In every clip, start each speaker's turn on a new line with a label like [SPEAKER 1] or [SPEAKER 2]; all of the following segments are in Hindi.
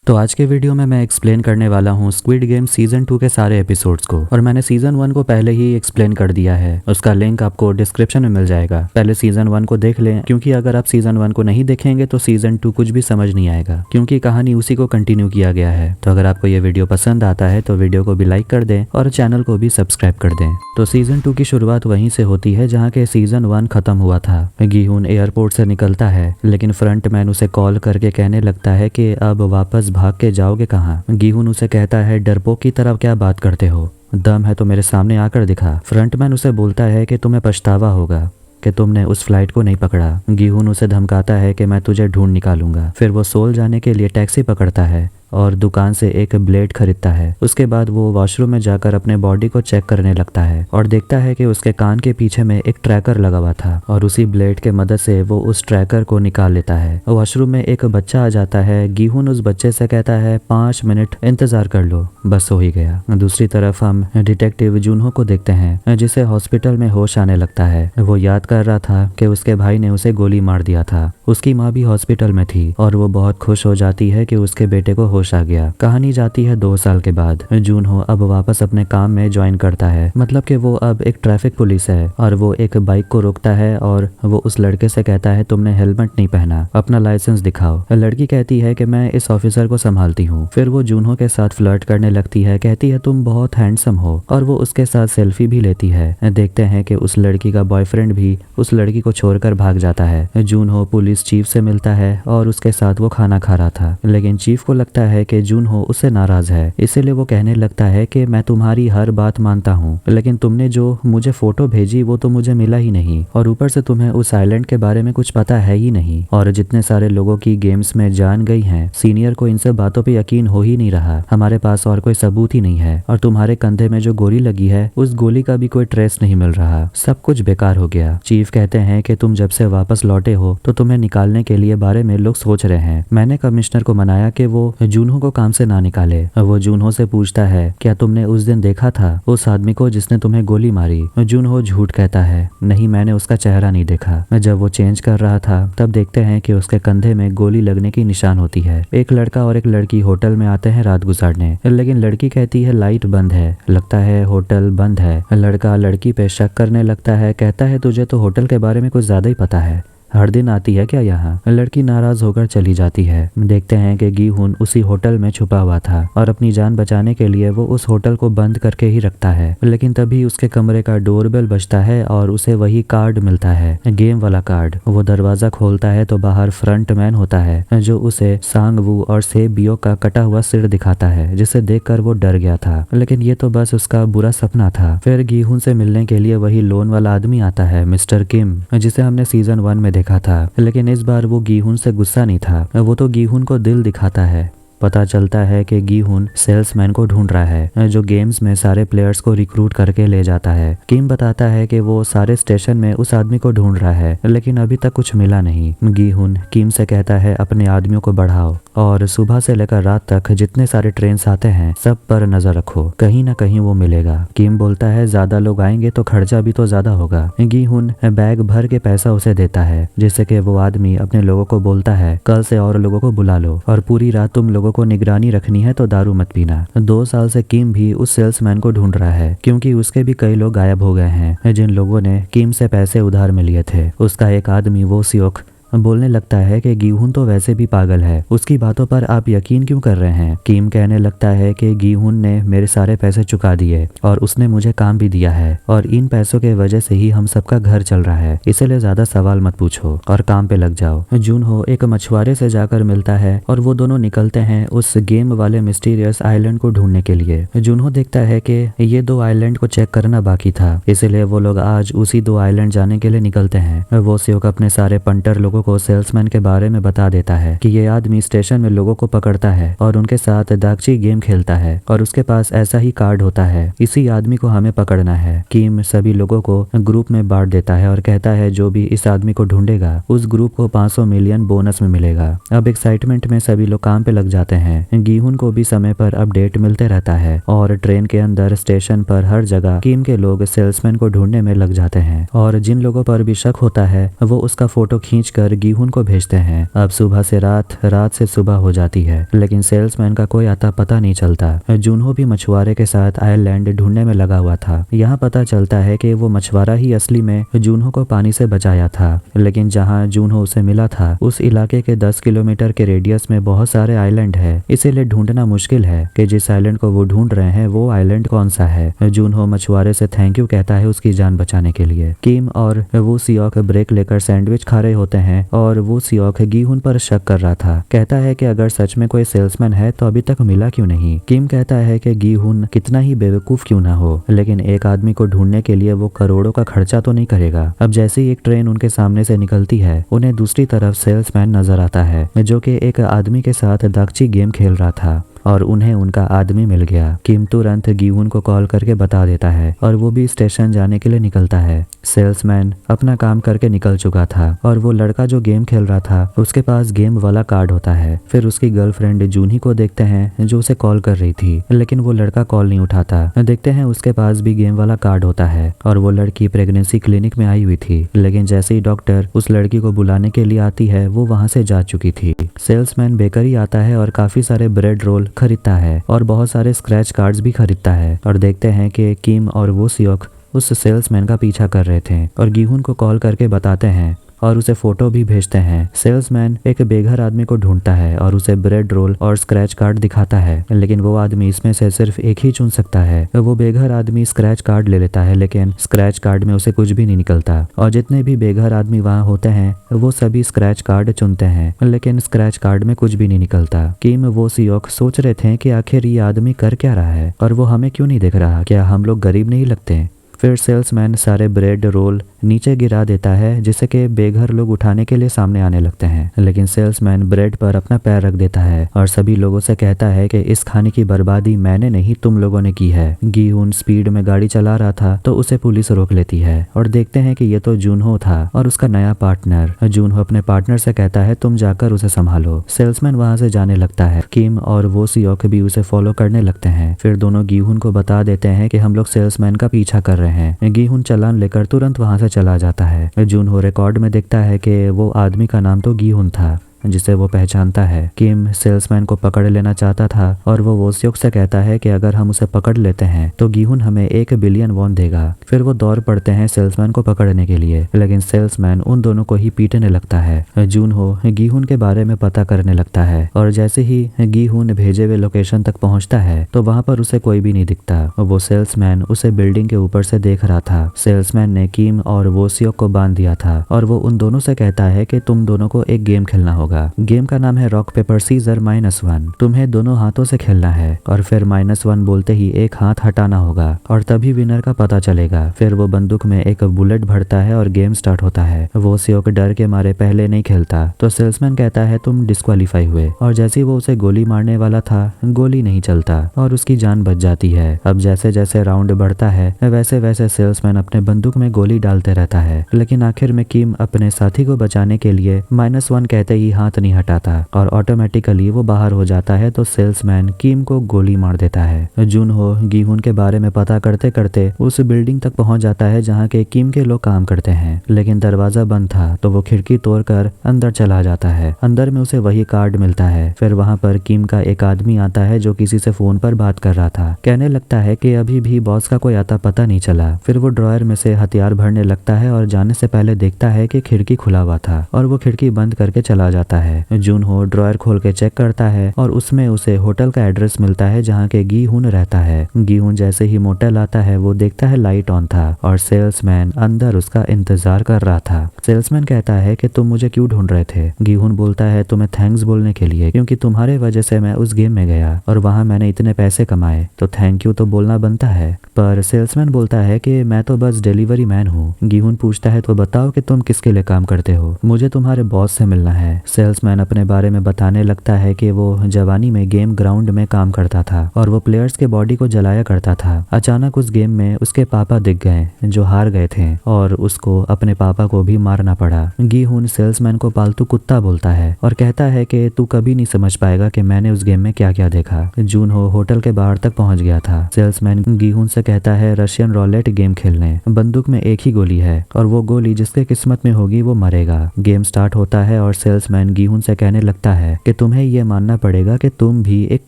[SPEAKER 1] तो आज के वीडियो में मैं एक्सप्लेन करने वाला हूँ स्क्विड गेम सीजन 2 के सारे एपिसोड्स को। और मैंने सीजन 1 को पहले ही एक्सप्लेन कर दिया है, उसका लिंक आपको डिस्क्रिप्शन में मिल जाएगा। पहले सीजन 1 को देख लें, क्योंकि अगर आप सीजन 1 को नहीं देखेंगे तो सीजन 2 कुछ भी समझ नहीं आएगा, क्योंकि कहानी उसी को कंटिन्यू किया गया है। तो अगर आपको ये वीडियो पसंद आता है तो वीडियो को भी लाइक कर दें और चैनल को भी सब्सक्राइब कर दें। तो सीजन 2 की शुरुआत वहीं से होती है जहाँ के सीजन 1 खत्म हुआ था। गीहून एयरपोर्ट से निकलता है, लेकिन फ्रंटमैन उसे कॉल करके कहने लगता है कि अब वापस भाग के जाओगे कहाँ। गीहून उसे कहता है, डरपोक की तरह क्या बात करते हो, दम है तो मेरे सामने आकर दिखा। फ्रंटमैन उसे बोलता है कि तुम्हें पछतावा होगा कि तुमने उस फ्लाइट को नहीं पकड़ा। गीहून उसे धमकाता है कि मैं तुझे ढूंढ निकालूंगा। फिर वो सोल जाने के लिए टैक्सी पकड़ता है और दुकान से एक ब्लेड खरीदता है। उसके बाद वो वॉशरूम में जाकर अपने बॉडी को चेक करने लगता है और देखता है कि उसके कान के पीछे में एक ट्रैकर लगा हुआ था और उसी ब्लेड के मदद से वो उस ट्रैकर को निकाल लेता है। वॉशरूम में एक बच्चा आ जाता है। गीहून उस बच्चे से कहता है 5 मिनट इंतजार कर लो, बस हो ही गया। दूसरी तरफ हम डिटेक्टिव जूनहो को देखते हैं, जिसे हॉस्पिटल में होश आने लगता है। वो याद कर रहा था कि उसके भाई ने उसे गोली मार दिया था। उसकी माँ भी हॉस्पिटल में थी और वो बहुत खुश हो जाती है कि उसके बेटे को होश आ गया। कहानी जाती है 2 साल के बाद। जूनहो अब वापस अपने काम में ज्वाइन करता है, मतलब कि वो अब एक ट्रैफिक पुलिस है और वो एक बाइक को रोकता है और वो उस लड़के से कहता है तुमने हेलमेट नहीं पहना, अपना लाइसेंस दिखाओ। लड़की कहती है कि मैं इस ऑफिसर को संभालती हूँ। फिर वो जूनहो के साथ फ्लर्ट करने लगती है, कहती है तुम बहुत हैंडसम हो और वो उसके साथ सेल्फी भी लेती है। देखते हैं कि उस लड़की का बॉयफ्रेंड भी उस लड़की को छोड़कर भाग जाता है। जूनहो पुलिस चीफ से मिलता है और उसके साथ वो खाना खा रहा था, लेकिन चीफ को लगता है कि जूनहो उससे नाराज है, इसीलिए वो कहने लगता है कि मैं तुम्हारी हर बात मानता हूँ, लेकिन तुमने जो मुझे फोटो भेजी वो तो मुझे मिला ही नहीं, और ऊपर से तुम्हें उस आइलैंड के बारे में कुछ पता है ही नहीं। और जितने सारे लोगों की गेम्स में जान गई हैं, सीनियर को इन सब बातों पे यकीन हो ही नहीं रहा। हमारे पास और कोई सबूत ही नहीं है और तुम्हारे कंधे में जो गोली लगी है उस गोली का भी कोई ट्रेस नहीं मिल रहा, सब कुछ बेकार हो गया। चीफ कहते हैं कि तुम जब से वापस लौटे हो तो तुम्हें निकालने के लिए बारे में लोग सोच रहे हैं। मैंने कमिश्नर को मनाया कि वो जूनहो को काम से ना निकाले। वो जूनहो से पूछता है क्या तुमने उस दिन देखा था उस आदमी को जिसने तुम्हें गोली मारी। जूनहो झूठ कहता है, नहीं मैंने उसका चेहरा नहीं देखा। जब वो चेंज कर रहा था तब देखते हैं कि उसके कंधे में गोली लगने की निशान होती है। एक लड़का और एक लड़की होटल में आते हैं रात गुजारने, लेकिन लड़की कहती है लाइट बंद है, लगता है होटल बंद है। लड़का लड़की पे शक करने लगता है, कहता है तुझे तो होटल के बारे में कुछ ज्यादा ही पता है, हर दिन आती है क्या यहाँ। लड़की नाराज होकर चली जाती है। देखते हैं कि गीहून उसी होटल में छुपा हुआ था और अपनी जान बचाने के लिए वो उस होटल को बंद करके ही रखता है, लेकिन तभी उसके कमरे का डोरबेल बजता है और उसे वही कार्ड मिलता है, गेम वाला कार्ड। वो दरवाजा खोलता है तो बाहर फ्रंटमैन होता है, जो उसे सांगवू और सेबियो का कटा हुआ सिर दिखाता है, जिसे देखकर वो डर गया था, लेकिन ये तो बस उसका बुरा सपना था। फिर गीहून से मिलने के लिए वही लोन वाला आदमी आता है, मिस्टर किम, जिसे हमने सीजन 1 में देखा था, लेकिन इस बार वो गीहून से गुस्सा नहीं था, वो तो गीहून को दिल दिखाता है। पता चलता है कि गीहून सेल्समैन को ढूंढ रहा है, जो गेम्स में सारे प्लेयर्स को रिक्रूट करके ले जाता है। किम बताता है कि वो सारे स्टेशन में उस आदमी को ढूंढ रहा है, लेकिन अभी तक कुछ मिला नहीं। गीहून किम से कहता है अपने आदमियों को बढ़ाओ और सुबह से लेकर रात तक जितने सारे ट्रेन आते हैं सब पर नजर रखो, कहीं ना कहीं वो मिलेगा। किम बोलता है ज्यादा लोग आएंगे तो खर्चा भी तो ज्यादा होगा। गीहून बैग भर के पैसा उसे देता है, जिससे कि वो आदमी अपने लोगों को बोलता है कल से और लोगों को बुला लो और पूरी रात तुम लोगों को निगरानी रखनी है तो दारू मत पीना। 2 साल से किम भी उस सेल्समैन को ढूंढ रहा है, क्योंकि उसके भी कई लोग गायब हो गए हैं जिन लोगों ने किम से पैसे उधार में लिए थे। उसका एक आदमी वो सियोक बोलने लगता है कि गीहून तो वैसे भी पागल है, उसकी बातों पर आप यकीन क्यों कर रहे हैं। किम कहने लगता है कि गीहून ने मेरे सारे पैसे चुका दिए और उसने मुझे काम भी दिया है और इन पैसों के वजह से ही हम सबका घर चल रहा है, इसलिए ज्यादा सवाल मत पूछो और काम पे लग जाओ। जूनहो एक मछुआरे से जाकर मिलता है और वो दोनों निकलते हैं उस गेम वाले मिस्टीरियस आइलैंड को ढूंढने के लिए। जूनहो देखता है कि ये 2 आइलैंड को चेक करना बाकी था, इसलिए वो लोग आज उसी 2 आइलैंड जाने के लिए निकलते हैं। वो सियोक अपने सारे पंटर लोगों को सेल्समैन के बारे में बता देता है कि ये आदमी स्टेशन में लोगों को पकड़ता है और उनके साथ दागची गेम खेलता है और उसके पास ऐसा ही कार्ड होता है, इसी आदमी को हमें पकड़ना है। किम सभी लोगों को ग्रुप में बांट देता है और कहता है जो भी इस आदमी को ढूंढेगा उस ग्रुप को 500 मिलियन बोनस में मिलेगा। अब एक्साइटमेंट में सभी लोग काम पे लग जाते हैं। गीहून को भी समय पर अपडेट मिलते रहता है और ट्रेन के अंदर, स्टेशन पर, हर जगह किम के लोग सेल्समैन को ढूंढने में लग जाते हैं और जिन लोगों पर भी शक होता है वो उसका फोटो खींचकर पर गीहुन को भेजते हैं। अब सुबह से रात, रात से सुबह हो जाती है, लेकिन सेल्समैन का कोई आता पता नहीं चलता। जूनहो भी मछुआरे के साथ आइलैंड ढूंढने में लगा हुआ था। यहाँ पता चलता है कि वो मछुआरा ही असली में जूनहो को पानी से बचाया था, लेकिन जहाँ जूनहो उसे मिला था उस इलाके के 10 किलोमीटर के रेडियस में बहुत सारे आइलैंड है, इसीलिए ढूंढना मुश्किल है कि जिस आइलैंड को वो ढूंढ रहे हैं वो आइलैंड कौन सा है। जूनहो मछुआरे से थैंक यू कहता है उसकी जान बचाने के लिए। किम और वो सियोक ब्रेक लेकर सैंडविच खा रहे होते हैं और वो सियोक गीहुन पर शक कर रहा था। कहता है कि अगर सच में कोई सेल्समैन है तो अभी तक मिला क्यों नहीं। किम कहता है कि गीहुन कितना ही बेवकूफ क्यों ना हो, लेकिन एक आदमी को ढूंढने के लिए वो करोड़ों का खर्चा तो नहीं करेगा। अब जैसे ही एक ट्रेन उनके सामने से निकलती है, उन्हें दूसरी तरफ सेल्समैन नजर आता है जो कि एक आदमी के साथ दागची गेम खेल रहा था और उन्हें उनका आदमी मिल गया। किम तुरंत गीहुन को कॉल करके बता देता है और वो भी स्टेशन जाने के लिए निकलता है। सेल्समैन अपना काम करके निकल चुका था और वो लड़का जो गेम खेल रहा था उसके पास गेम वाला कार्ड होता है। फिर उसकी गर्लफ्रेंड जूनही को देखते हैं जो उसे कॉल कर रही थी, लेकिन वो लड़का कॉल नहीं उठाता। देखते हैं उसके पास भी गेम वाला कार्ड होता है और वो लड़की प्रेगनेंसी क्लिनिक में आई हुई थी, लेकिन जैसे ही डॉक्टर उस लड़की को बुलाने के लिए आती है वो वहां से जा चुकी थी। सेल्समैन बेकरी आता है और काफी सारे ब्रेड रोल खरीदता है और बहुत सारे स्क्रैच कार्ड्स भी खरीदता है और देखते हैं कि किम और वो सियोक उस सेल्समैन का पीछा कर रहे थे और गीहुन को कॉल करके बताते हैं और उसे फोटो भी भेजते हैं। सेल्समैन एक बेघर आदमी को ढूंढता है और उसे ब्रेड रोल और स्क्रैच कार्ड दिखाता है, लेकिन वो आदमी इसमें से सिर्फ एक ही चुन सकता है। वो बेघर आदमी स्क्रैच कार्ड ले लेता है, लेकिन स्क्रैच कार्ड में उसे कुछ भी नहीं निकलता और जितने भी बेघर आदमी वहाँ होते हैं वो सभी स्क्रैच कार्ड चुनते हैं, लेकिन स्क्रैच कार्ड में कुछ भी नहीं निकलता। किम वो सियोक सोच रहे थे कि आखिर ये आदमी कर क्या रहा है और वो हमें क्यों नहीं देख रहा, क्या हम लोग गरीब नहीं लगते। फिर सेल्समैन सारे ब्रेड रोल नीचे गिरा देता है जिससे कि बेघर लोग उठाने के लिए सामने आने लगते हैं, लेकिन सेल्समैन ब्रेड पर अपना पैर रख देता है और सभी लोगों से कहता है कि इस खाने की बर्बादी मैंने नहीं तुम लोगों ने की है। गीहुन स्पीड में गाड़ी चला रहा था तो उसे पुलिस रोक लेती है और देखते हैं कि ये तो जूनहो था और उसका नया पार्टनर। जूनहो अपने पार्टनर से कहता है तुम जाकर उसे संभालो। सेल्समैन वहां से जाने लगता है। किम और वो सियोक भी उसे फॉलो करने लगते हैं। फिर दोनों गीहुन को बता देते हैं कि हम लोग सेल्समैन का पीछा कर रहे हैं। गीहुन चालान लेकर तुरंत वहां से चला जाता है। जूनहो रिकॉर्ड में देखता है कि वो आदमी का नाम तो गीहुन था जिसे वो पहचानता है। किम सेल्समैन को पकड़ लेना चाहता था और वो वोसियोक से कहता है कि अगर हम उसे पकड़ लेते हैं तो गीहुन हमें 1 बिलियन वॉन देगा। फिर वो दौड़ पड़ते हैं सेल्समैन को पकड़ने के लिए, लेकिन सेल्समैन उन दोनों को ही पीटने लगता है। जूनहो गीहुन के बारे में पता करने लगता है और जैसे ही गीहुन भेजे हुए लोकेशन तक पहुंचता है तो वहां पर उसे कोई भी नहीं दिखता। वो सेल्समैन उसे बिल्डिंग के ऊपर से देख रहा था। सेल्समैन ने किम और वोसियोक को बांध दिया था और वो उन दोनों से कहता है कि तुम दोनों को एक गेम खेलना होगा। गेम का नाम है रॉक पेपर सीजर -1। तुम्हें दोनों हाथों से खेलना है और फिर -1 बोलते ही एक हाथ हटाना होगा और तभी विनर का पता चलेगा। फिर वो बंदूक में एक बुलेट भरता है और गेम स्टार्ट होता है। वो सियोक डर के मारे पहले नहीं खेलता तो सेल्समैन कहता है तुम डिस्क्वालीफाई हुए और जैसे ही वो उसे गोली मारने वाला था गोली नहीं चलता और उसकी जान बच जाती है। अब जैसे जैसे राउंड बढ़ता है वैसे वैसे सेल्समैन अपने बंदूक में गोली डालते रहता है, लेकिन आखिर में किम अपने साथी को बचाने के लिए -1 कहते ही हाथ नहीं हटाता और ऑटोमेटिकली वो बाहर हो जाता है तो सेल्समैन किम को गोली मार देता है। जूनहो गीहुन के बारे में पता करते करते उस बिल्डिंग तक पहुंच जाता है जहां के किम के लोग काम करते हैं, लेकिन दरवाजा बंद था तो वो खिड़की तोड़कर अंदर चला जाता है। अंदर में उसे वही कार्ड मिलता है। फिर वहां पर किम का एक आदमी आता है जो किसी से फोन पर बात कर रहा था। कहने लगता है कि अभी भी बॉस का कोई आता पता नहीं चला। फिर वो ड्रॉयर में से हथियार भरने लगता है और जाने से पहले देखता है कि खिड़की खुला हुआ था और वो खिड़की बंद करके चला जाता है। जूनहो ड्रॉयर खोल के चेक करता है और उसमें उसे होटल का एड्रेस मिलता है जहाँ के गीहुन रहता है। गीहुन जैसे ही मोटल आता है वो देखता है लाइट ऑन था और सेल्समैन अंदर उसका इंतजार कर रहा था। सेल्समैन कहता है कि तुम मुझे क्यों ढूंढ रहे थे। गीहुन बोलता है तुम्हें थैंक्स बोलने के लिए, क्योंकि तुम्हारे वजह से मैं उस गेम में गया और वहां मैंने इतने पैसे कमाए तो थैंक यू तो बोलना बनता है। पर सेल्समैन बोलता है कि मैं तो बस डिलीवरी मैन हूँ। गीहुन पूछता है तो बताओ कि तुम किसके लिए काम करते हो, मुझे तुम्हारे बॉस से मिलना है। सेल्समैन अपने बारे में बताने लगता है कि वो जवानी में गेम ग्राउंड में काम करता था और वो प्लेयर्स के बॉडी को जलाया करता था। अचानक उस गेम में उसके पापा दिख गए जो हार गए थे और उसको अपने पापा को भी मारना पड़ा। गीहुन सेल्समैन को पालतू कुत्ता बोलता है और कहता है कि तू कभी नहीं समझ पाएगा कि मैंने उस गेम में क्या क्या देखा। जूनहो होटल के बाहर तक पहुंच गया था। सेल्समैन गीहुन से कहता है रशियन रॉलेट गेम खेलने, बंदूक में एक ही गोली है और वो गोली जिसके किस्मत में होगी वो मरेगा। गेम स्टार्ट होता है और सेल्समैन गीहुन से कहने लगता है कि तुम्हें ये मानना पड़ेगा कि तुम भी एक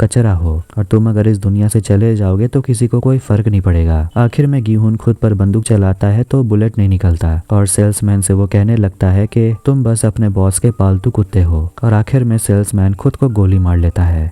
[SPEAKER 1] कचरा हो और तुम अगर इस दुनिया से चले जाओगे तो किसी को कोई फर्क नहीं पड़ेगा। आखिर में गीहुन खुद पर बंदूक चलाता है तो बुलेट नहीं निकलता और सेल्समैन से वो कहने लगता है कि तुम बस अपने बॉस के पालतू कुत्ते हो और आखिर में सेल्समैन खुद को गोली मार लेता है।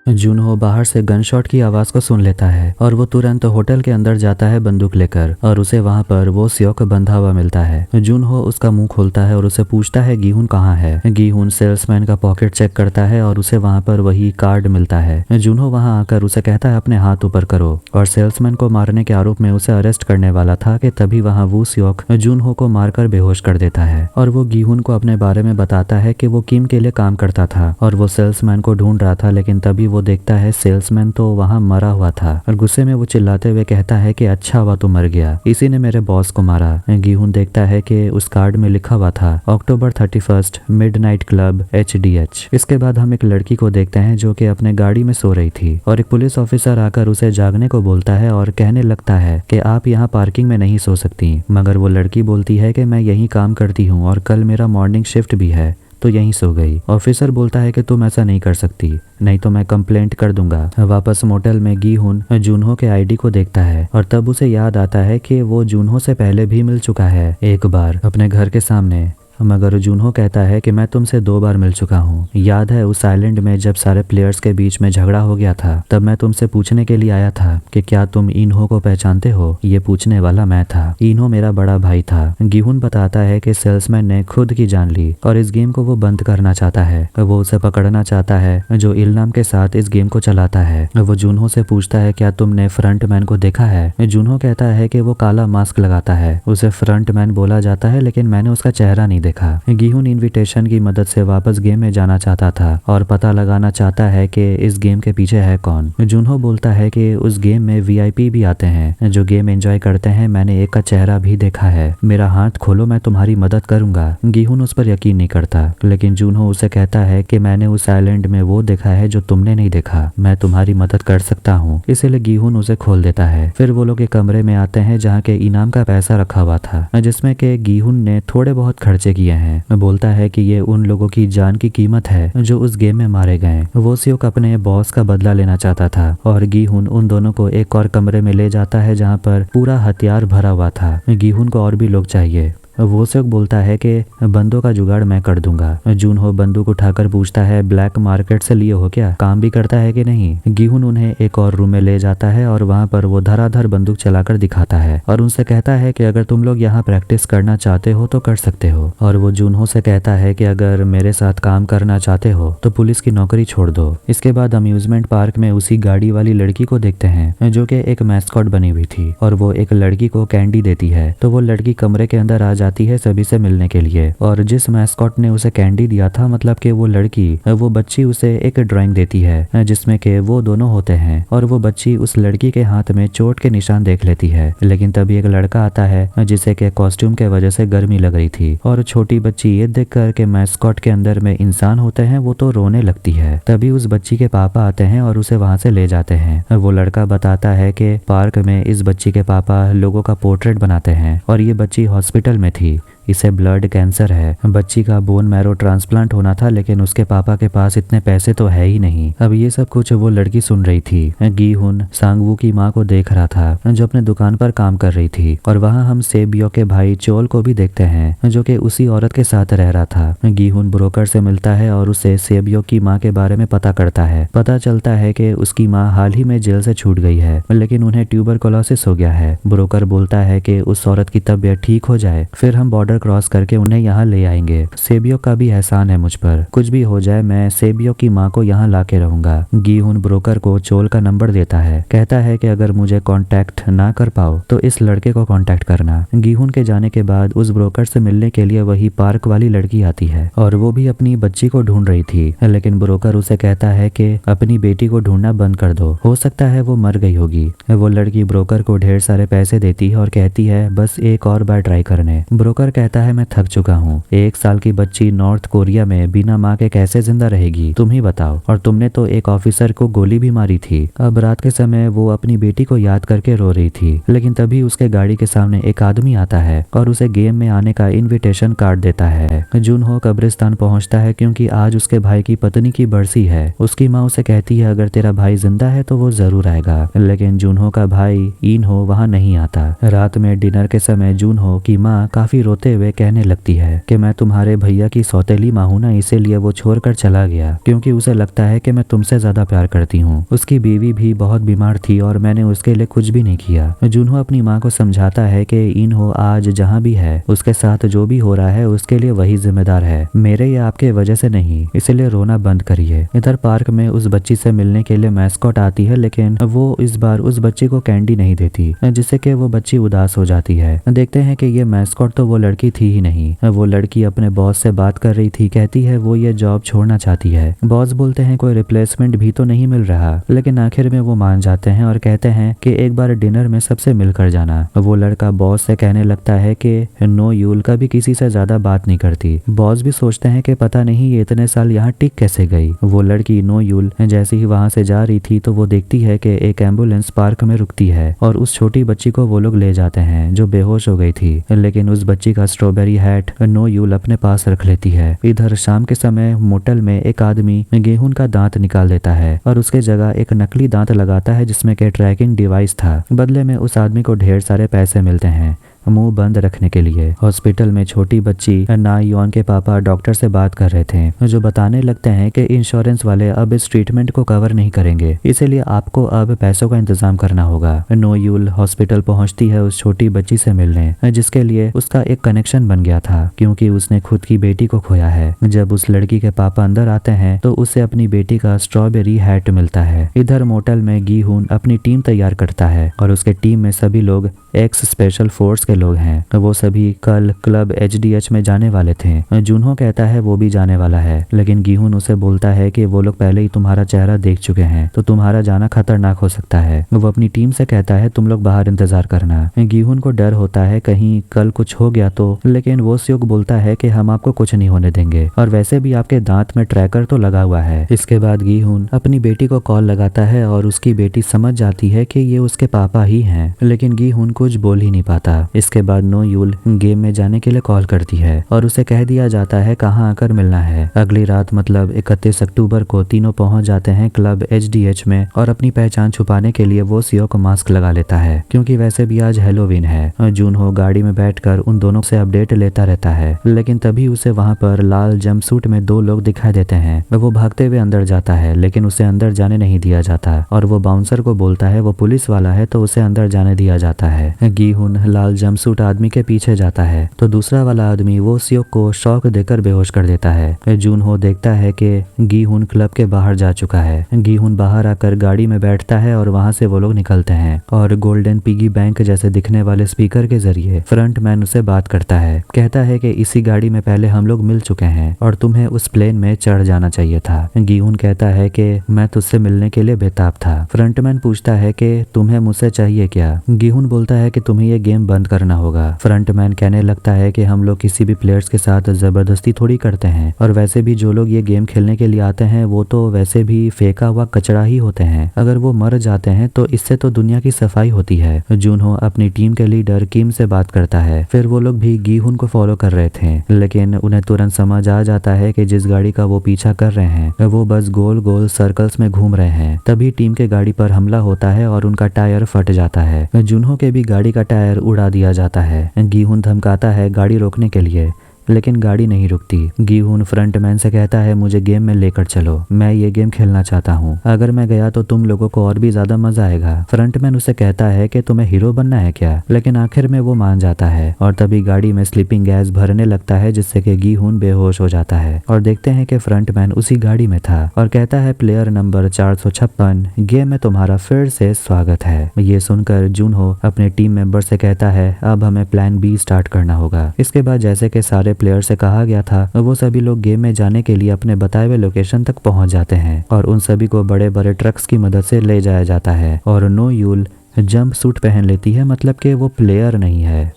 [SPEAKER 1] जूनहो बाहर से गन शॉट की आवाज को सुन लेता है और वो तुरंत होटल के अंदर जाता है बंदूक लेकर और उसे वहां पर वो स्योक बंधा हुआ मिलता है। जूनहो उसका मुंह खोलता है और उसे पूछता है गीहुन कहाँ है। गीहुन सेल्समैन का पॉकेट चेक करता है और उसे वहां पर वही कार्ड मिलता है। जूनहो वहां आकर उसे कहता है अपने हाथ ऊपर करो और सेल्समैन को मारने के आरोप में उसे अरेस्ट करने वाला था कि तभी वहां वो स्योक जूनहो को मारकर बेहोश कर देता है और वो गीहुन को अपने बारे में बताता है कि वो किम के लिए काम करता था और वो सेल्समैन को ढूंढ रहा था, लेकिन तभी वो देखता है सेल्समैन तो वहां मरा हुआ था और गुस्से में वो चिल्लाते हुए कहता है कि अच्छा हुआ तू मर गया, इसी ने मेरे बॉस को मारा। गीहुन देखता है कि उस कार्ड में लिखा हुआ था अक्टूबर 31 मिडनाइट क्लब HDH। इसके बाद हम एक लड़की को देखते हैं जो कि अपने गाड़ी में सो रही थी और एक पुलिस ऑफिसर आकर उसे जागने को बोलता है और कहने लगता है कि आप यहाँ पार्किंग में नहीं सो सकती, मगर वो लड़की बोलती है कि मैं यहीं काम करती हूँ और कल मेरा मॉर्निंग शिफ्ट भी है तो यहीं सो गई। ऑफिसर बोलता है कि तुम ऐसा नहीं कर सकती, नहीं तो मैं कंप्लेंट कर दूंगा। वापस मोटेल में गीहुन जूनहो के आईडी को देखता है और तब उसे याद आता है कि वो जूनहो से पहले भी मिल चुका है एक बार अपने घर के सामने, मगर जूनहो कहता है कि मैं तुमसे 2 बार मिल चुका हूँ। याद है उस आइलैंड में जब सारे प्लेयर्स के बीच में झगड़ा हो गया था, तब मैं तुमसे पूछने के लिए आया था कि क्या तुम इन्हो को पहचानते हो। ये पूछने वाला मैं था, इन्हो मेरा बड़ा भाई था। गीहुन बताता है कि सेल्समैन ने खुद की जान ली और इस गेम को वो बंद करना चाहता है। वो उसे पकड़ना चाहता है जो इल्नाम के साथ इस गेम को चलाता है। वो जूनहो से पूछता है क्या तुमने फ्रंटमैन को देखा है। जूनहो कहता है कि वो काला मास्क लगाता है, उसे फ्रंटमैन बोला जाता है, लेकिन मैंने उसका चेहरा नहीं देखा। गीहुन इनविटेशन की मदद से वापस गेम में जाना चाहता था और पता लगाना चाहता है कि इस गेम के पीछे है कौन। जूनहो बोलता है कि उस गेम में VIP भी आते हैं जो गेम एंजॉय करते हैं, मैंने एक का चेहरा भी देखा है, मेरा हाथ खोलो मैं तुम्हारी मदद करूंगा। गीहुन उस पर यकीन नहीं करता, लेकिन जूनहो उसे कहता है कि मैंने उस आइलैंड में वो देखा है जो तुमने नहीं देखा, मैं तुम्हारी मदद कर सकता हूँ। इसलिए गीहुन उसे खोल देता है। फिर वो लोग एक कमरे में आते हैं जहाँ के इनाम का पैसा रखा हुआ था, जिसमें के गीहुन ने थोड़े बहुत खर्चे किए हैं। बोलता है कि ये उन लोगों की जान की कीमत है जो उस गेम में मारे गए। वो स्योक अपने बॉस का बदला लेना चाहता था और गीहुन उन दोनों को एक और कमरे में ले जाता है जहाँ पर पूरा हथियार भरा हुआ था। गीहुन को और भी लोग चाहिए। वो स्योक बोलता है कि बंदूक का जुगाड़ मैं कर दूंगा। जूनहो बंदूक उठाकर पूछता है ब्लैक मार्केट से लिए हो क्या, काम भी करता है कि नहीं। गीहुन उन्हें एक और रूम में ले जाता है और वहां पर वो धराधर बंदूक चलाकर दिखाता है और उनसे कहता है कि अगर तुम लोग यहाँ प्रैक्टिस करना चाहते हो तो कर सकते हो। और वो जूनहो से कहता है कि अगर मेरे साथ काम करना चाहते हो तो पुलिस की नौकरी छोड़ दो। इसके बाद अम्यूजमेंट पार्क में उसी गाड़ी वाली लड़की को देखते हैं जो कि एक मैस्कॉट बनी हुई थी और वो एक लड़की को कैंडी देती है। तो वो लड़की कमरे के अंदर आ जाती है सभी से मिलने के लिए और जिस मैस्कॉट ने उसे कैंडी दिया था, मतलब कि वो बच्ची उसे एक ड्राइंग देती है जिसमें के वो दोनों होते हैं और वो बच्ची उस लड़की के हाथ में चोट के निशान देख लेती है। लेकिन तभी एक लड़का आता है जिसे के कॉस्ट्यूम के वजह से गर्मी लग रही थी और छोटी बच्ची ये देखकर के मैस्कॉट के अंदर में इंसान होते हैं वो तो रोने लगती है। तभी उस बच्ची के पापा आते हैं और उसे वहां से ले जाते हैं। वो लड़का बताता है कि पार्क में इस बच्ची के पापा लोगों का पोर्ट्रेट बनाते हैं और ये बच्ची हॉस्पिटल में थी, इसे ब्लड कैंसर है। बच्ची का बोन मैरो ट्रांसप्लांट होना था, लेकिन उसके पापा के पास इतने पैसे तो है ही नहीं। अब ये सब कुछ वो लड़की सुन रही थी। गीहुन सांगवू की माँ को देख रहा था जो अपने दुकान पर काम कर रही थी और वहाँ हम सेबियो के भाई चोल को भी देखते हैं जो कि उसी औरत के साथ रह रहा था। गीहुन ब्रोकर से मिलता है और उसे सेबियो की माँ के बारे में पता करता है। पता चलता है कि उसकी माँ हाल ही में जेल से छूट गई है, लेकिन उन्हें ट्यूबरकुलोसिस हो गया है। ब्रोकर बोलता है कि उस औरत की तबीयत ठीक हो जाए फिर हम बॉर्डर बॉर्डर क्रॉस करके उन्हें यहाँ ले आएंगे। सेबियो का भी एहसान है मुझ पर, कुछ भी हो जाए मैं सेबियो की माँ को यहाँ ला के रहूंगा। गीहुन ब्रोकर को चोल का नंबर देता है, कहता है कि अगर मुझे कांटेक्ट ना कर पाओ तो इस लड़के को कांटेक्ट करना। गीहुन के जाने के बाद उस ब्रोकर से मिलने के लिए वही पार्क वाली लड़की आती है और वो भी अपनी बच्ची को ढूंढ रही थी, लेकिन ब्रोकर उसे कहता है कि अपनी बेटी को ढूंढना बंद कर दो, हो सकता है वो मर गई होगी। वो लड़की ब्रोकर को ढेर सारे पैसे देती है और कहती है बस एक और बार ट्राई करने। ब्रोकर कहता है मैं थक चुका हूँ, 1 साल की बच्ची नॉर्थ कोरिया में बिना माँ के कैसे जिंदा रहेगी, तुम ही बताओ, और तुमने तो एक ऑफिसर को गोली भी मारी थी। अब रात के समय वो अपनी बेटी को याद करके रो रही थी, लेकिन तभी उसके गाड़ी के सामने एक आदमी आता है और उसे गेम में आने का इनविटेशन कार्ड देता है। जुनहो कब्रिस्तान पहुंचता है क्योंकि आज उसके भाई की पत्नी की बरसी है। उसकी माँ उसे कहती है अगर तेरा भाई जिंदा है तो वो जरूर आएगा, लेकिन जुनहो का भाई इनहो वहाँ नहीं आता। रात में डिनर के समय जुनहो की माँ काफी रोते हुए कहने लगती है कि मैं तुम्हारे भैया की सौतेली माँ हूँ ना, इसीलिए वो छोड़कर चला गया क्योंकि उसे लगता है कि मैं तुमसे ज्यादा प्यार करती हूँ। उसकी बीवी भी बहुत बीमार थी और मैंने उसके लिए कुछ भी नहीं किया। जुनहो अपनी माँ को समझाता है कि इनहो आज जहाँ भी है उसके साथ जो भी हो रहा है उसके लिए वही जिम्मेदार है, मेरे या आपके वजह से नहीं, इसलिए रोना बंद करिए। इधर पार्क में उस बच्ची से मिलने के लिए मैस्कॉट आती है, लेकिन वो इस बार उस बच्ची को कैंडी नहीं देती, जिससे कि वो बच्ची उदास हो जाती है। देखते हैं कि ये मैस्कॉट तो वो लड़की थी ही नहीं। वो लड़की अपने बॉस से बात कर रही थी, कहती है वो ये जॉब छोड़ना चाहती है। बॉस बोलते हैं कोई रिप्लेसमेंट भी तो नहीं मिल रहा, लेकिन आखिर में वो मान जाते हैं और कहते हैं कि एक बार डिनर में सबसे मिलकर जाना। वो लड़का बॉस से कहने लगता है कि नो यूल कभी किसी से ज्यादा बात नहीं करती। बॉस भी सोचते हैं कि पता नहीं ये इतने साल यहाँ टिक कैसे गई। वो लड़की नो यूल जैसे ही वहां से जा रही थी तो वो देखती है कि एक एम्बुलेंस पार्क में रुकती है और उस छोटी बच्ची को वो लोग ले जाते हैं जो बेहोश हो गई थी, लेकिन उस बच्ची का स्ट्रॉबेरी हैट नो यूल अपने पास रख लेती है। इधर शाम के समय मोटल में एक आदमी गेहूं का दांत निकाल देता है और उसके जगह एक नकली दांत लगाता है जिसमें के ट्रैकिंग डिवाइस था। बदले में उस आदमी को ढेर सारे पैसे मिलते हैं मुंह बंद रखने के लिए। हॉस्पिटल में छोटी बच्ची ना योन के पापा डॉक्टर से बात कर रहे थे, जो बताने लगते हैं कि इंश्योरेंस वाले अब इस ट्रीटमेंट को कवर नहीं करेंगे, इसीलिए आपको अब पैसों का इंतजाम करना होगा। नो यूल हॉस्पिटल पहुंचती है उस छोटी बच्ची से मिलने, जिसके लिए उसका एक कनेक्शन बन गया था क्योंकि उसने खुद की बेटी को खोया है। जब उस लड़की के पापा अंदर आते हैं तो उसे अपनी बेटी का स्ट्रॉबेरी हैट मिलता है। इधर मोटल में गीहुन अपनी टीम तैयार करता है और उसके टीम में सभी लोग एक्स स्पेशल फोर्स के लोग हैं। वो सभी कल क्लब HDH में जाने वाले थे। जुनहो कहता है वो भी जाने वाला है, लेकिन गीहुन उसे बोलता है कि वो लोग पहले ही तुम्हारा चेहरा देख चुके हैं तो तुम्हारा जाना खतरनाक हो सकता है। वो अपनी टीम से कहता है तुम लोग बाहर इंतजार करना। गीहुन को डर होता है कहीं कल कुछ हो गया तो, लेकिन वो स्योक बोलता है कि हम आपको कुछ नहीं होने देंगे और वैसे भी आपके दांत में ट्रैकर तो लगा हुआ है। इसके बाद गीहुन अपनी बेटी को कॉल लगाता है और उसकी बेटी समझ जाती है कि ये उसके पापा ही हैं, लेकिन गीहुन कुछ बोल ही नहीं पाता। इसके बाद नो यूल गेम में जाने के लिए कॉल करती है और उसे कह दिया जाता है कहाँ आकर मिलना है। अगली रात मतलब 31 अक्टूबर को तीनों पहुंच जाते हैं क्लब HDH में और अपनी पहचान छुपाने के लिए वो सियो को मास्क लगा लेता है क्योंकि वैसे भी आज हैलोवीन है। जुनहो गाड़ी में बैठकर उन दोनों से अपडेट लेता रहता है, लेकिन तभी उसे वहां पर लाल जंपसूट में 2 लोग दिखाई देते हैं। वो भागते हुए अंदर जाता है, लेकिन उसे अंदर जाने नहीं दिया जाता और वो बाउंसर को बोलता है वो पुलिस वाला है तो उसे अंदर जाने दिया जाता है। गीहुन लाल जंपसूट आदमी के पीछे जाता है तो दूसरा वाला आदमी वो सियोक को शॉक देकर बेहोश कर देता है। जुनहो देखता है कि गीहुन क्लब के बाहर जा चुका है। गीहुन बाहर आकर गाड़ी में बैठता है और वहां से वो लोग निकलते हैं और गोल्डन पिगी बैंक जैसे दिखने वाले स्पीकर के जरिए फ्रंट मैन उसे बात करता है। कहता है कि इसी गाड़ी में पहले हम लोग मिल चुके हैं और तुम्हें उस प्लेन में चढ़ जाना चाहिए था। गीहुन कहता है कि मैं तुझसे मिलने के लिए बेताब था। फ्रंटमैन पूछता है कि तुम्हें मुझसे चाहिए क्या। गीहुन बोलता है कि तुम्हें ये गेम बंद करना होगा। फ्रंटमैन कहने लगता है कि हम लोग किसी भी प्लेयर्स के साथ जबरदस्ती थोड़ी करते हैं और वैसे भी जो लोग ये गेम खेलने के लिए आते हैं वो तो वैसे भी फेंका हुआ कचरा ही होते हैं, अगर वो मर जाते हैं तो इससे तो दुनिया की सफाई होती है। जुनहो अपनी टीम के लीडर किम से बात करता है। फिर वो लोग भी गीहुन को फॉलो कर रहे थे, लेकिन उन्हें तुरंत समझ आ जाता है कि जिस गाड़ी का वो पीछा कर रहे हैं वो बस गोल गोल सर्कल्स में घूम रहे हैं। तभी टीम के गाड़ी पर हमला होता है और उनका टायर फट जाता है। जुनहो के भी गाड़ी का टायर उड़ा दिया जाता है। गीहुन धमकाता है गाड़ी रोकने के लिए, लेकिन गाड़ी नहीं रुकती। गीहुन फ्रंटमैन से कहता है मुझे गेम में लेकर चलो, मैं ये गेम खेलना चाहता हूँ, अगर मैं गया तो तुम लोगों को और भी ज्यादा मजा आएगा। फ्रंटमैन उसे कहता है कि तुम्हें हीरो बनना है क्या, लेकिन आखिर में वो मान जाता है और तभी गाड़ी में स्लीपिंग गैस भरने लगता है जिससे कि गीहुन बेहोश हो जाता है और देखते हैं कि फ्रंटमैन उसी गाड़ी में था और कहता है प्लेयर नंबर 456 गेम में तुम्हारा फिर से स्वागत है। ये सुनकर जूनहो अपने टीम मेंबर से कहता है अब हमें प्लान बी स्टार्ट करना होगा। इसके बाद जैसे कि सारे प्लेयर से कहा गया था वो सभी लोग गेम में जाने के लिए अपने बताए हुए लोकेशन तक पहुंच जाते हैं और उन सभी को बड़े बड़े ट्रक्स की मदद से ले जाया जाता है और नो यूल जंप सूट पहन लेती है, मतलब कि वो प्लेयर नहीं है।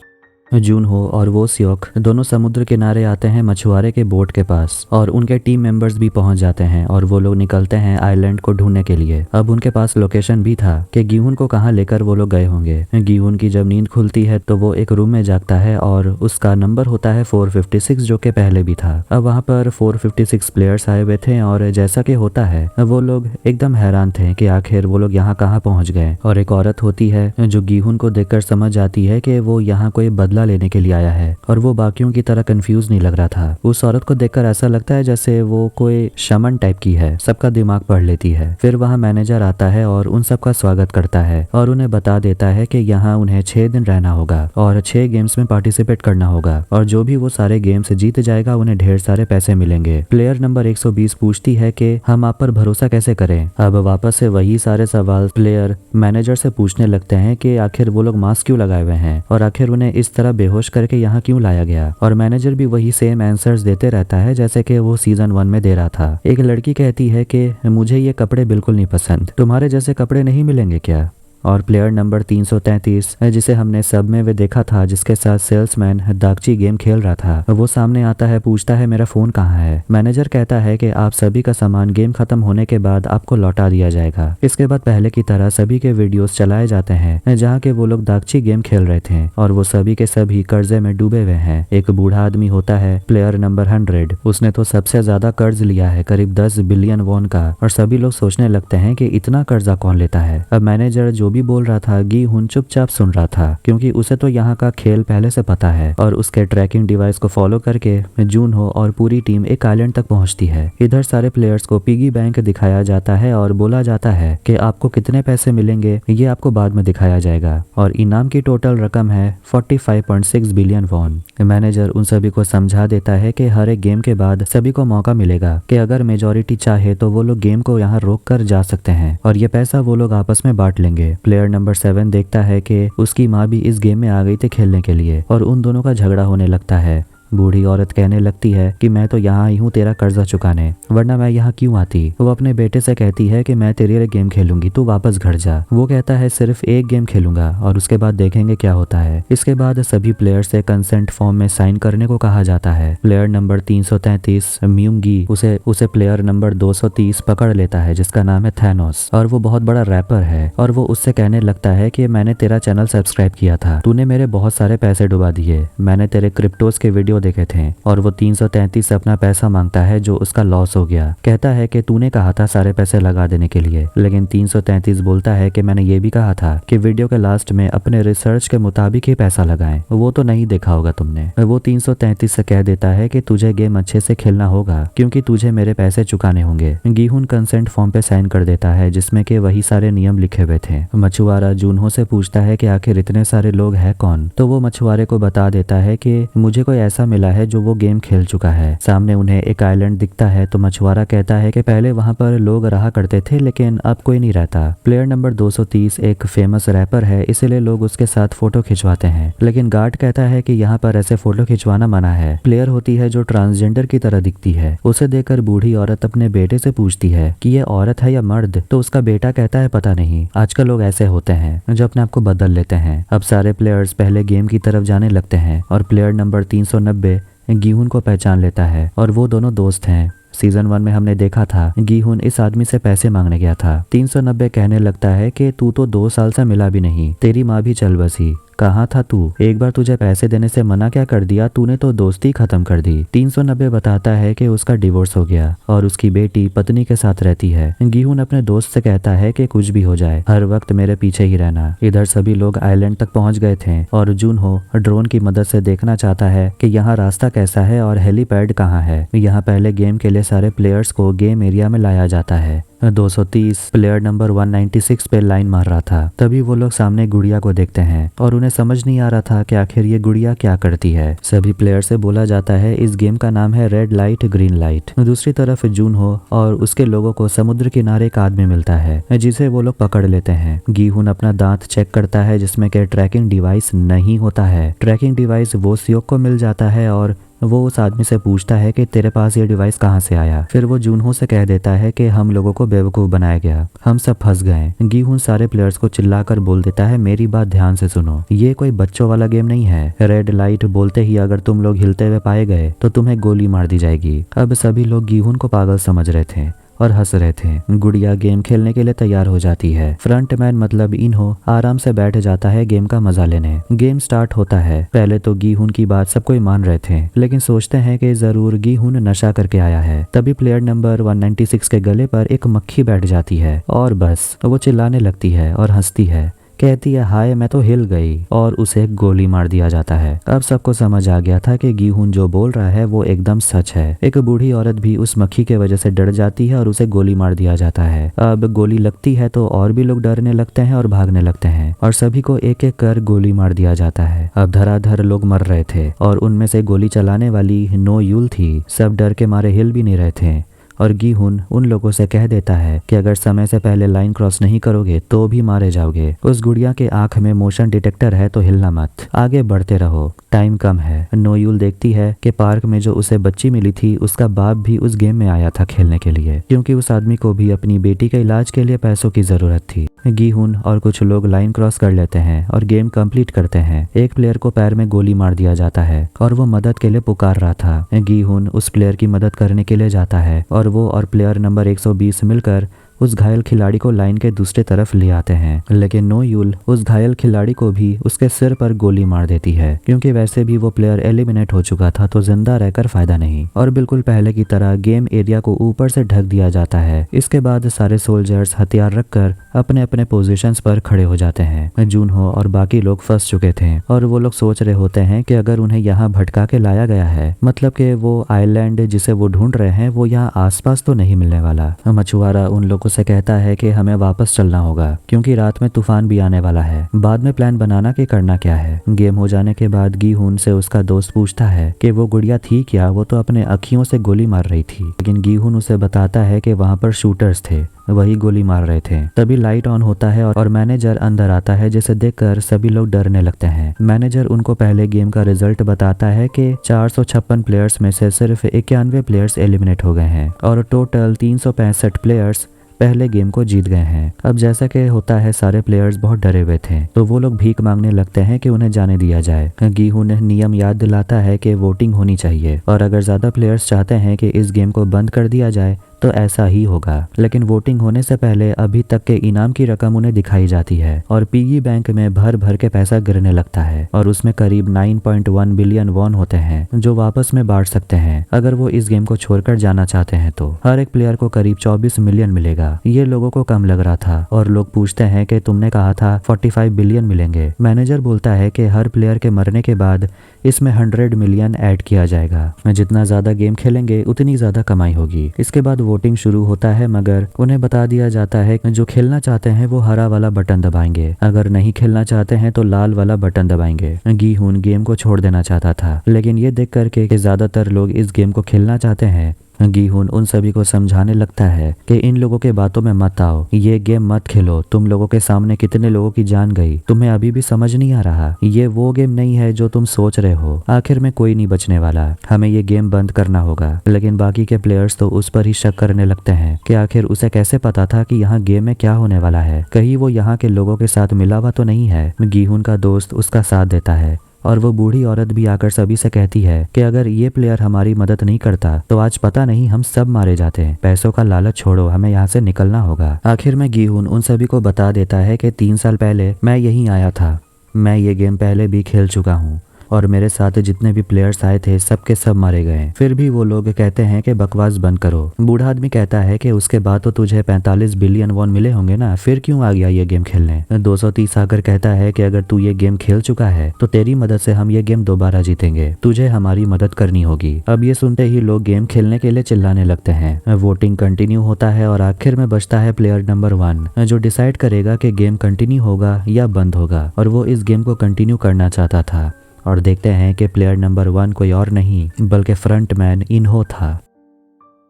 [SPEAKER 1] जूनहो और वो सियोक दोनों समुद्र किनारे आते हैं मछुआरे के बोट के पास और उनके टीम मेंबर्स भी पहुंच जाते हैं और वो लोग निकलते हैं आइलैंड को ढूंढने के लिए। अब उनके पास लोकेशन भी था कि गीहुन को कहां लेकर वो लोग गए होंगे। गीहुन की जब नींद खुलती है तो वो एक रूम में जागता है और उसका नंबर होता है 456 जो कि पहले भी था। अब वहाँ पर 456 प्लेयर्स आए हुए थे और जैसा कि होता है वो लोग एकदम हैरान थे कि आखिर वो लोग यहाँ कहाँ पहुंच गए और एक औरत होती है जो गीहुन को देखकर समझ जाती है कि वो यहाँ कोई बदला लेने के लिए आया है और वो बाकियों की तरह कंफ्यूज नहीं लग रहा था। उस औरत को देखकर ऐसा लगता है जैसे वो कोई शमन टाइप की है, सबका दिमाग पढ़ लेती है। फिर वहाँ मैनेजर आता है और उन सबका स्वागत करता है और उन्हें बता देता है कि यहाँ उन्हें 6 दिन रहना होगा और 6 गेम्स में पार्टिसिपेट करना होगा और जो भी वो सारे गेम्स जीत जाएगा उन्हें ढेर सारे पैसे मिलेंगे। प्लेयर नंबर 120 पूछती है कि हम आप पर भरोसा कैसे करें। अब वापस से वही सारे सवाल प्लेयर मैनेजर से पूछने लगते हैं कि आखिर वो लोग मास्क क्यों लगाए हुए हैं और आखिर उन्हें इस तरह बेहोश करके यहाँ क्यों लाया गया और मैनेजर भी वही सेम आंसर्स देते रहता है जैसे कि वो सीजन 1 में दे रहा था। एक लड़की कहती है कि मुझे ये कपड़े बिल्कुल नहीं पसंद, तुम्हारे जैसे कपड़े नहीं मिलेंगे क्या। और प्लेयर नंबर 333 जिसे हमने सब में वे देखा था जिसके साथ सेल्समैन दागची गेम खेल रहा था, वो सामने आता है, पूछता है मेरा फोन कहाँ है। मैनेजर कहता है कि आप सभी का सामान गेम खत्म होने के बाद आपको लौटा दिया जाएगा। इसके बाद पहले की तरह सभी के वीडियोस चलाए जाते हैं जहाँ के वो लोग दागची गेम खेल रहे थे और वो सभी के सभी कर्जे में डूबे हुए हैं। एक बूढ़ा आदमी होता है प्लेयर नंबर 100, उसने तो सबसे ज्यादा कर्ज लिया है, करीब 10 बिलियन वॉन का, और सभी लोग सोचने लगते हैं कि इतना कर्जा कौन लेता है। अब मैनेजर जो भी बोल रहा था गीहुन चुपचाप सुन रहा था क्योंकि उसे तो यहाँ का खेल पहले से पता है और उसके ट्रैकिंग डिवाइस को फॉलो करके जूनहो और पूरी टीम एक आइलैंड तक पहुंचती है। इधर सारे प्लेयर्स को पिगी बैंक दिखाया जाता है और बोला जाता है कि आपको कितने पैसे मिलेंगे ये आपको बाद में दिखाया जाएगा और इनाम की टोटल रकम है 45.6 बिलियन वॉन। मैनेजर उन सभी को समझा देता है कि हर एक गेम के बाद सभी को मौका मिलेगा कि अगर मेजॉरिटी चाहे तो वो लोग गेम को यहाँ रोक कर जा सकते हैं और ये पैसा वो लोग आपस में बांट लेंगे। प्लेयर नंबर 7 देखता है कि उसकी माँ भी इस गेम में आ गई थी खेलने के लिए और उन दोनों का झगड़ा होने लगता है। बूढ़ी औरत कहने लगती है कि मैं तो यहाँ आई हूँ तेरा कर्जा चुकाने, वरना मैं यहाँ क्यों आती। वो अपने बेटे से कहती है कि मैं तेरे लिए गेम खेलूंगी, तू वापस घर जा। वो कहता है सिर्फ एक गेम खेलूंगा और उसके बाद देखेंगे क्या होता है। इसके बाद सभी प्लेयर से कंसेंट फॉर्म में साइन करने को कहा जाता है। प्लेयर नंबर 333 म्यूंगी उसे प्लेयर नंबर 230 पकड़ लेता है जिसका नाम है थैनोस और वो बहुत बड़ा रैपर है और वो उससे कहने लगता है कि मैंने तेरा चैनल सब्सक्राइब किया था, तूने मेरे बहुत सारे पैसे डुबा दिए, मैंने तेरे क्रिप्टोस के वीडियो देखे थे और वो 333 से अपना पैसा मांगता है जो उसका लॉस हो गया। कहता है कि तूने कहा था सारे पैसे लगा देने के लिए, लेकिन 333 बोलता है कि मैंने ये भी कहा था कि वीडियो के लास्ट में अपने रिसर्च के मुताबिक ही पैसा लगाएं, वो तो नहीं देखा होगा तुमने। वो 333 से कह देता है कि तुझे गेम अच्छे से खेलना होगा क्योंकि तुझे मेरे पैसे चुकाने होंगे। गीहुन कंसेंट फॉर्म पे साइन कर देता है जिसमें कि वही सारे नियम लिखे हुए थे। मछुआरा जूनहो से पूछता है कि आखिर इतने सारे लोग हैं कौन, तो वो मछुआरे को बता देता है कि मुझे कोई ऐसा मिला है जो वो गेम खेल चुका है। सामने उन्हें एक आइलैंड दिखता है तो मछुआरा कहता है कि पहले वहां पर लोग रहा करते थे लेकिन अब कोई नहीं रहता। प्लेयर नंबर 230 एक फेमस रैपर है इसलिए लोग उसके साथ फोटो खिंचवाते हैं, लेकिन गार्ड कहता है कि यहाँ पर ऐसे फोटो खिंचवाना मना है। प्लेयर होती है जो ट्रांसजेंडर की तरह दिखती है, उसे देखकर बूढ़ी औरत अपने बेटे से पूछती है कि ये औरत है या मर्द, तो उसका बेटा कहता है पता नहीं, आजकल लोग ऐसे होते हैं जो अपने आप को बदल लेते हैं। अब सारे प्लेयर्स पहले गेम की तरफ जाने लगते हैं और प्लेयर नंबर 390 गीहुन को पहचान लेता है और वो दोनों दोस्त हैं। सीजन 1 में हमने देखा था गीहुन इस आदमी से पैसे मांगने गया था। 390 कहने लगता है कि तू तो 2 साल से मिला भी नहीं, तेरी माँ भी चल बसी। कहाँ था तू? एक बार तुझे पैसे देने से मना क्या कर दिया? तूने तो दोस्ती खत्म कर दी। 390 बताता है कि उसका डिवोर्स हो गया और उसकी बेटी पत्नी के साथ रहती है। गीहुन अपने दोस्त से कहता है कि कुछ भी हो जाए, हर वक्त मेरे पीछे ही रहना। इधर सभी लोग आइलैंड तक पहुंच गए थे और जूनहो ड्रोन की मदद से देखना चाहता है कि यहाँ रास्ता कैसा है और हेलीपैड कहाँ है। यहाँ पहले गेम के लिए सारे प्लेयर्स को गेम एरिया में लाया जाता है। 230 प्लेयर नंबर 196 पे लाइन मार रहा था। तभी वो लोग सामने गुड़िया को देखते हैं और उन्हें समझ नहीं आ रहा था कि आखिर ये गुड़िया क्या करती है। सभी प्लेयर से बोला जाता है इस गेम का नाम है रेड लाइट ग्रीन लाइट। दूसरी तरफ जूनहो और उसके लोगों को समुद्र किनारे एक आदमी मिलता है जिसे वो लोग पकड़ लेते हैं। गीहुन अपना दांत चेक करता है जिसमें कि ट्रैकिंग डिवाइस नहीं होता है। ट्रैकिंग डिवाइस वो सियोक को मिल जाता है और वो उस आदमी से पूछता है कि तेरे पास ये डिवाइस कहाँ से आया। फिर वो जूनहो से कह देता है कि हम लोगों को बेवकूफ बनाया गया, हम सब फंस गए। गीहुन सारे प्लेयर्स को चिल्लाकर बोल देता है मेरी बात ध्यान से सुनो, ये कोई बच्चों वाला गेम नहीं है। रेड लाइट बोलते ही अगर तुम लोग हिलते हुए पाए गए तो तुम्हें गोली मार दी जाएगी। अब सभी लोग गीहुन को पागल समझ रहे थे और हंस रहे थे। गुड़िया गेम खेलने के लिए तैयार हो जाती है। फ्रंटमैन मतलब इन्हो आराम से बैठ जाता है गेम का मजा लेने। गेम स्टार्ट होता है। पहले तो गीहुन की बात सब कोई मान रहे थे लेकिन सोचते हैं कि जरूर गीहुन नशा करके आया है। तभी प्लेयर नंबर 196 के गले पर एक मक्खी बैठ जाती है और बस वो चिल्लाने लगती है और हंसती है, कहती है हाय मैं तो हिल गई, और उसे गोली मार दिया जाता है। अब सबको समझ आ गया था कि गीहुन जो बोल रहा है वो एकदम सच है। एक बूढ़ी औरत भी उस मक्खी के वजह से डर जाती है और उसे गोली मार दिया जाता है। अब गोली लगती है तो और भी लोग डरने लगते हैं और भागने लगते हैं और सभी को एक एक कर गोली मार दिया जाता है। अब धराधर लोग मर रहे थे और उनमें से गोली चलाने वाली नो यूल थी। सब डर के मारे हिल भी नहीं रहे थे और गीहुन उन लोगों से कह देता है कि अगर समय से पहले लाइन क्रॉस नहीं करोगे तो भी मारे जाओगे। उस गुड़िया के आंख में मोशन डिटेक्टर है तो हिलना मत, आगे बढ़ते रहो, टाइम कम है। नोयूल देखती है कि पार्क में जो उसे बच्ची मिली थी उसका बाप भी उस गेम में आया था खेलने के लिए, क्योंकि उस आदमी को भी अपनी बेटी के इलाज के लिए पैसों की जरूरत थी। गीहुन और कुछ लोग लाइन क्रॉस कर लेते हैं और गेम कंप्लीट करते हैं। एक प्लेयर को पैर में गोली मार दिया जाता है और वो मदद के लिए पुकार रहा था। गीहुन उस प्लेयर की मदद करने के लिए जाता है और वो और प्लेयर नंबर 120 मिलकर उस घायल खिलाड़ी को लाइन के दूसरे तरफ ले आते हैं, लेकिन नो यूल उस घायल खिलाड़ी को भी उसके सिर पर गोली मार देती है, क्योंकि वैसे भी वो प्लेयर एलिमिनेट हो चुका था तो जिंदा रहकर फायदा नहीं। और बिल्कुल पहले की तरह गेम एरिया को ऊपर से ढक दिया जाता है। इसके बाद सारे सोल्जर्स हथियार रखकर अपने अपने पोजीशंस पर खड़े हो जाते हैं। जूनहो और बाकी लोग फंस चुके थे और वो लोग सोच रहे होते हैं कि अगर उन्हें यहाँ भटका के लाया गया है, मतलब कि वो आइलैंड जिसे वो ढूंढ रहे हैं वो यहाँ आसपास तो नहीं मिलने वाला। मछुआरा उन लोगों से कहता है कि हमें वापस चलना होगा क्योंकि रात में तूफान भी आने वाला है। बाद में प्लान बनाना कि करना क्या है। गेम हो जाने के बाद गीहुन से उसका दोस्त पूछता है कि वो गुड़िया थी क्या, वो तो अपने अखियों से गोली मार रही थी। लेकिन गीहुन उसे बताता है कि वहां पर शूटर्स थे, वही गोली मार रहे थे। तभी लाइट ऑन होता है और मैनेजर अंदर आता है, जिसे देखकर सभी लोग डरने लगते हैं। मैनेजर उनको पहले गेम का रिजल्ट बताता है कि 456 प्लेयर्स में से सिर्फ 91 प्लेयर्स एलिमिनेट हो गए हैं और टोटल 365 प्लेयर्स पहले गेम को जीत गए हैं। अब जैसा कि होता है सारे प्लेयर्स बहुत डरे हुए थे तो वो लोग भीख मांगने लगते हैं कि उन्हें जाने दिया जाए। गीहुन नियम याद दिलाता है कि वोटिंग होनी चाहिए और अगर ज्यादा प्लेयर्स चाहते हैं कि इस गेम को बंद कर दिया जाए तो ऐसा ही होगा। लेकिन वोटिंग होने से पहले अभी तक के इनाम की रकम उन्हें दिखाई जाती है और पिगी बैंक में भर भर के पैसा गिरने लगता है और उसमें करीब 9.1 बिलियन वॉन होते हैं जो वापस में बांट सकते हैं अगर वो इस गेम को छोड़कर जाना चाहते हैं। तो हर एक प्लेयर को करीब 24 मिलियन मिलेगा। ये लोगों को कम लग रहा था और लोग पूछते हैं कि तुमने कहा था 45 बिलियन मिलेंगे। मैनेजर बोलता है कि हर प्लेयर के मरने के बाद इसमें 100 मिलियन ऐड किया जाएगा। जितना ज्यादा गेम खेलेंगे उतनी ज्यादा कमाई होगी। इसके बाद वोटिंग शुरू होता है, मगर उन्हें बता दिया जाता है कि जो खेलना चाहते हैं वो हरा वाला बटन दबाएंगे, अगर नहीं खेलना चाहते हैं तो लाल वाला बटन दबाएंगे। गीहुन गेम को छोड़ देना चाहता था, लेकिन ये देख करके कि ज्यादातर लोग इस गेम को खेलना चाहते हैं, गीहुन उन सभी को समझाने लगता है कि इन लोगों के बातों में मत आओ, ये गेम मत खेलो। तुम लोगों के सामने कितने लोगों की जान गई, तुम्हें अभी भी समझ नहीं आ रहा? ये वो गेम नहीं है जो तुम सोच रहे हो। आखिर में कोई नहीं बचने वाला, हमें ये गेम बंद करना होगा। लेकिन बाकी के प्लेयर्स तो उस पर ही शक करने लगते हैं कि आखिर उसे कैसे पता था कि यहाँ गेम में क्या होने वाला है, कहीं वो यहाँ के लोगों के साथ मिला हुआ तो नहीं है। गीहुन का दोस्त उसका साथ देता है और वो बूढ़ी औरत भी आकर सभी से कहती है कि अगर ये प्लेयर हमारी मदद नहीं करता तो आज पता नहीं हम सब मारे जाते हैं। पैसों का लालच छोड़ो, हमें यहाँ से निकलना होगा। आखिर में गीहुन उन सभी को बता देता है कि 3 साल पहले मैं यहीं आया था मैं ये गेम पहले भी खेल चुका हूँ और मेरे साथ जितने भी प्लेयर्स आए थे सबके सब मारे गए। फिर भी वो लोग कहते हैं कि बकवास बंद करो। बूढ़ा आदमी कहता है कि उसके बाद तो तुझे 45 बिलियन वॉन मिले होंगे ना, फिर क्यों आ गया ये गेम खेलने। 230 आकर कहता है कि अगर तू ये गेम खेल चुका है तो तेरी मदद से हम ये गेम दोबारा जीतेंगे, तुझे हमारी मदद करनी होगी। अब ये सुनते ही लोग गेम खेलने के लिए चिल्लाने लगते हैं। वोटिंग कंटिन्यू होता है और आखिर में बचता है प्लेयर नंबर 1 जो डिसाइड करेगा कि गेम कंटिन्यू होगा या बंद होगा, और वो इस गेम को कंटिन्यू करना चाहता था। और देखते हैं कि प्लेयर नंबर 1 कोई और नहीं बल्कि फ्रंटमैन इन्हो था।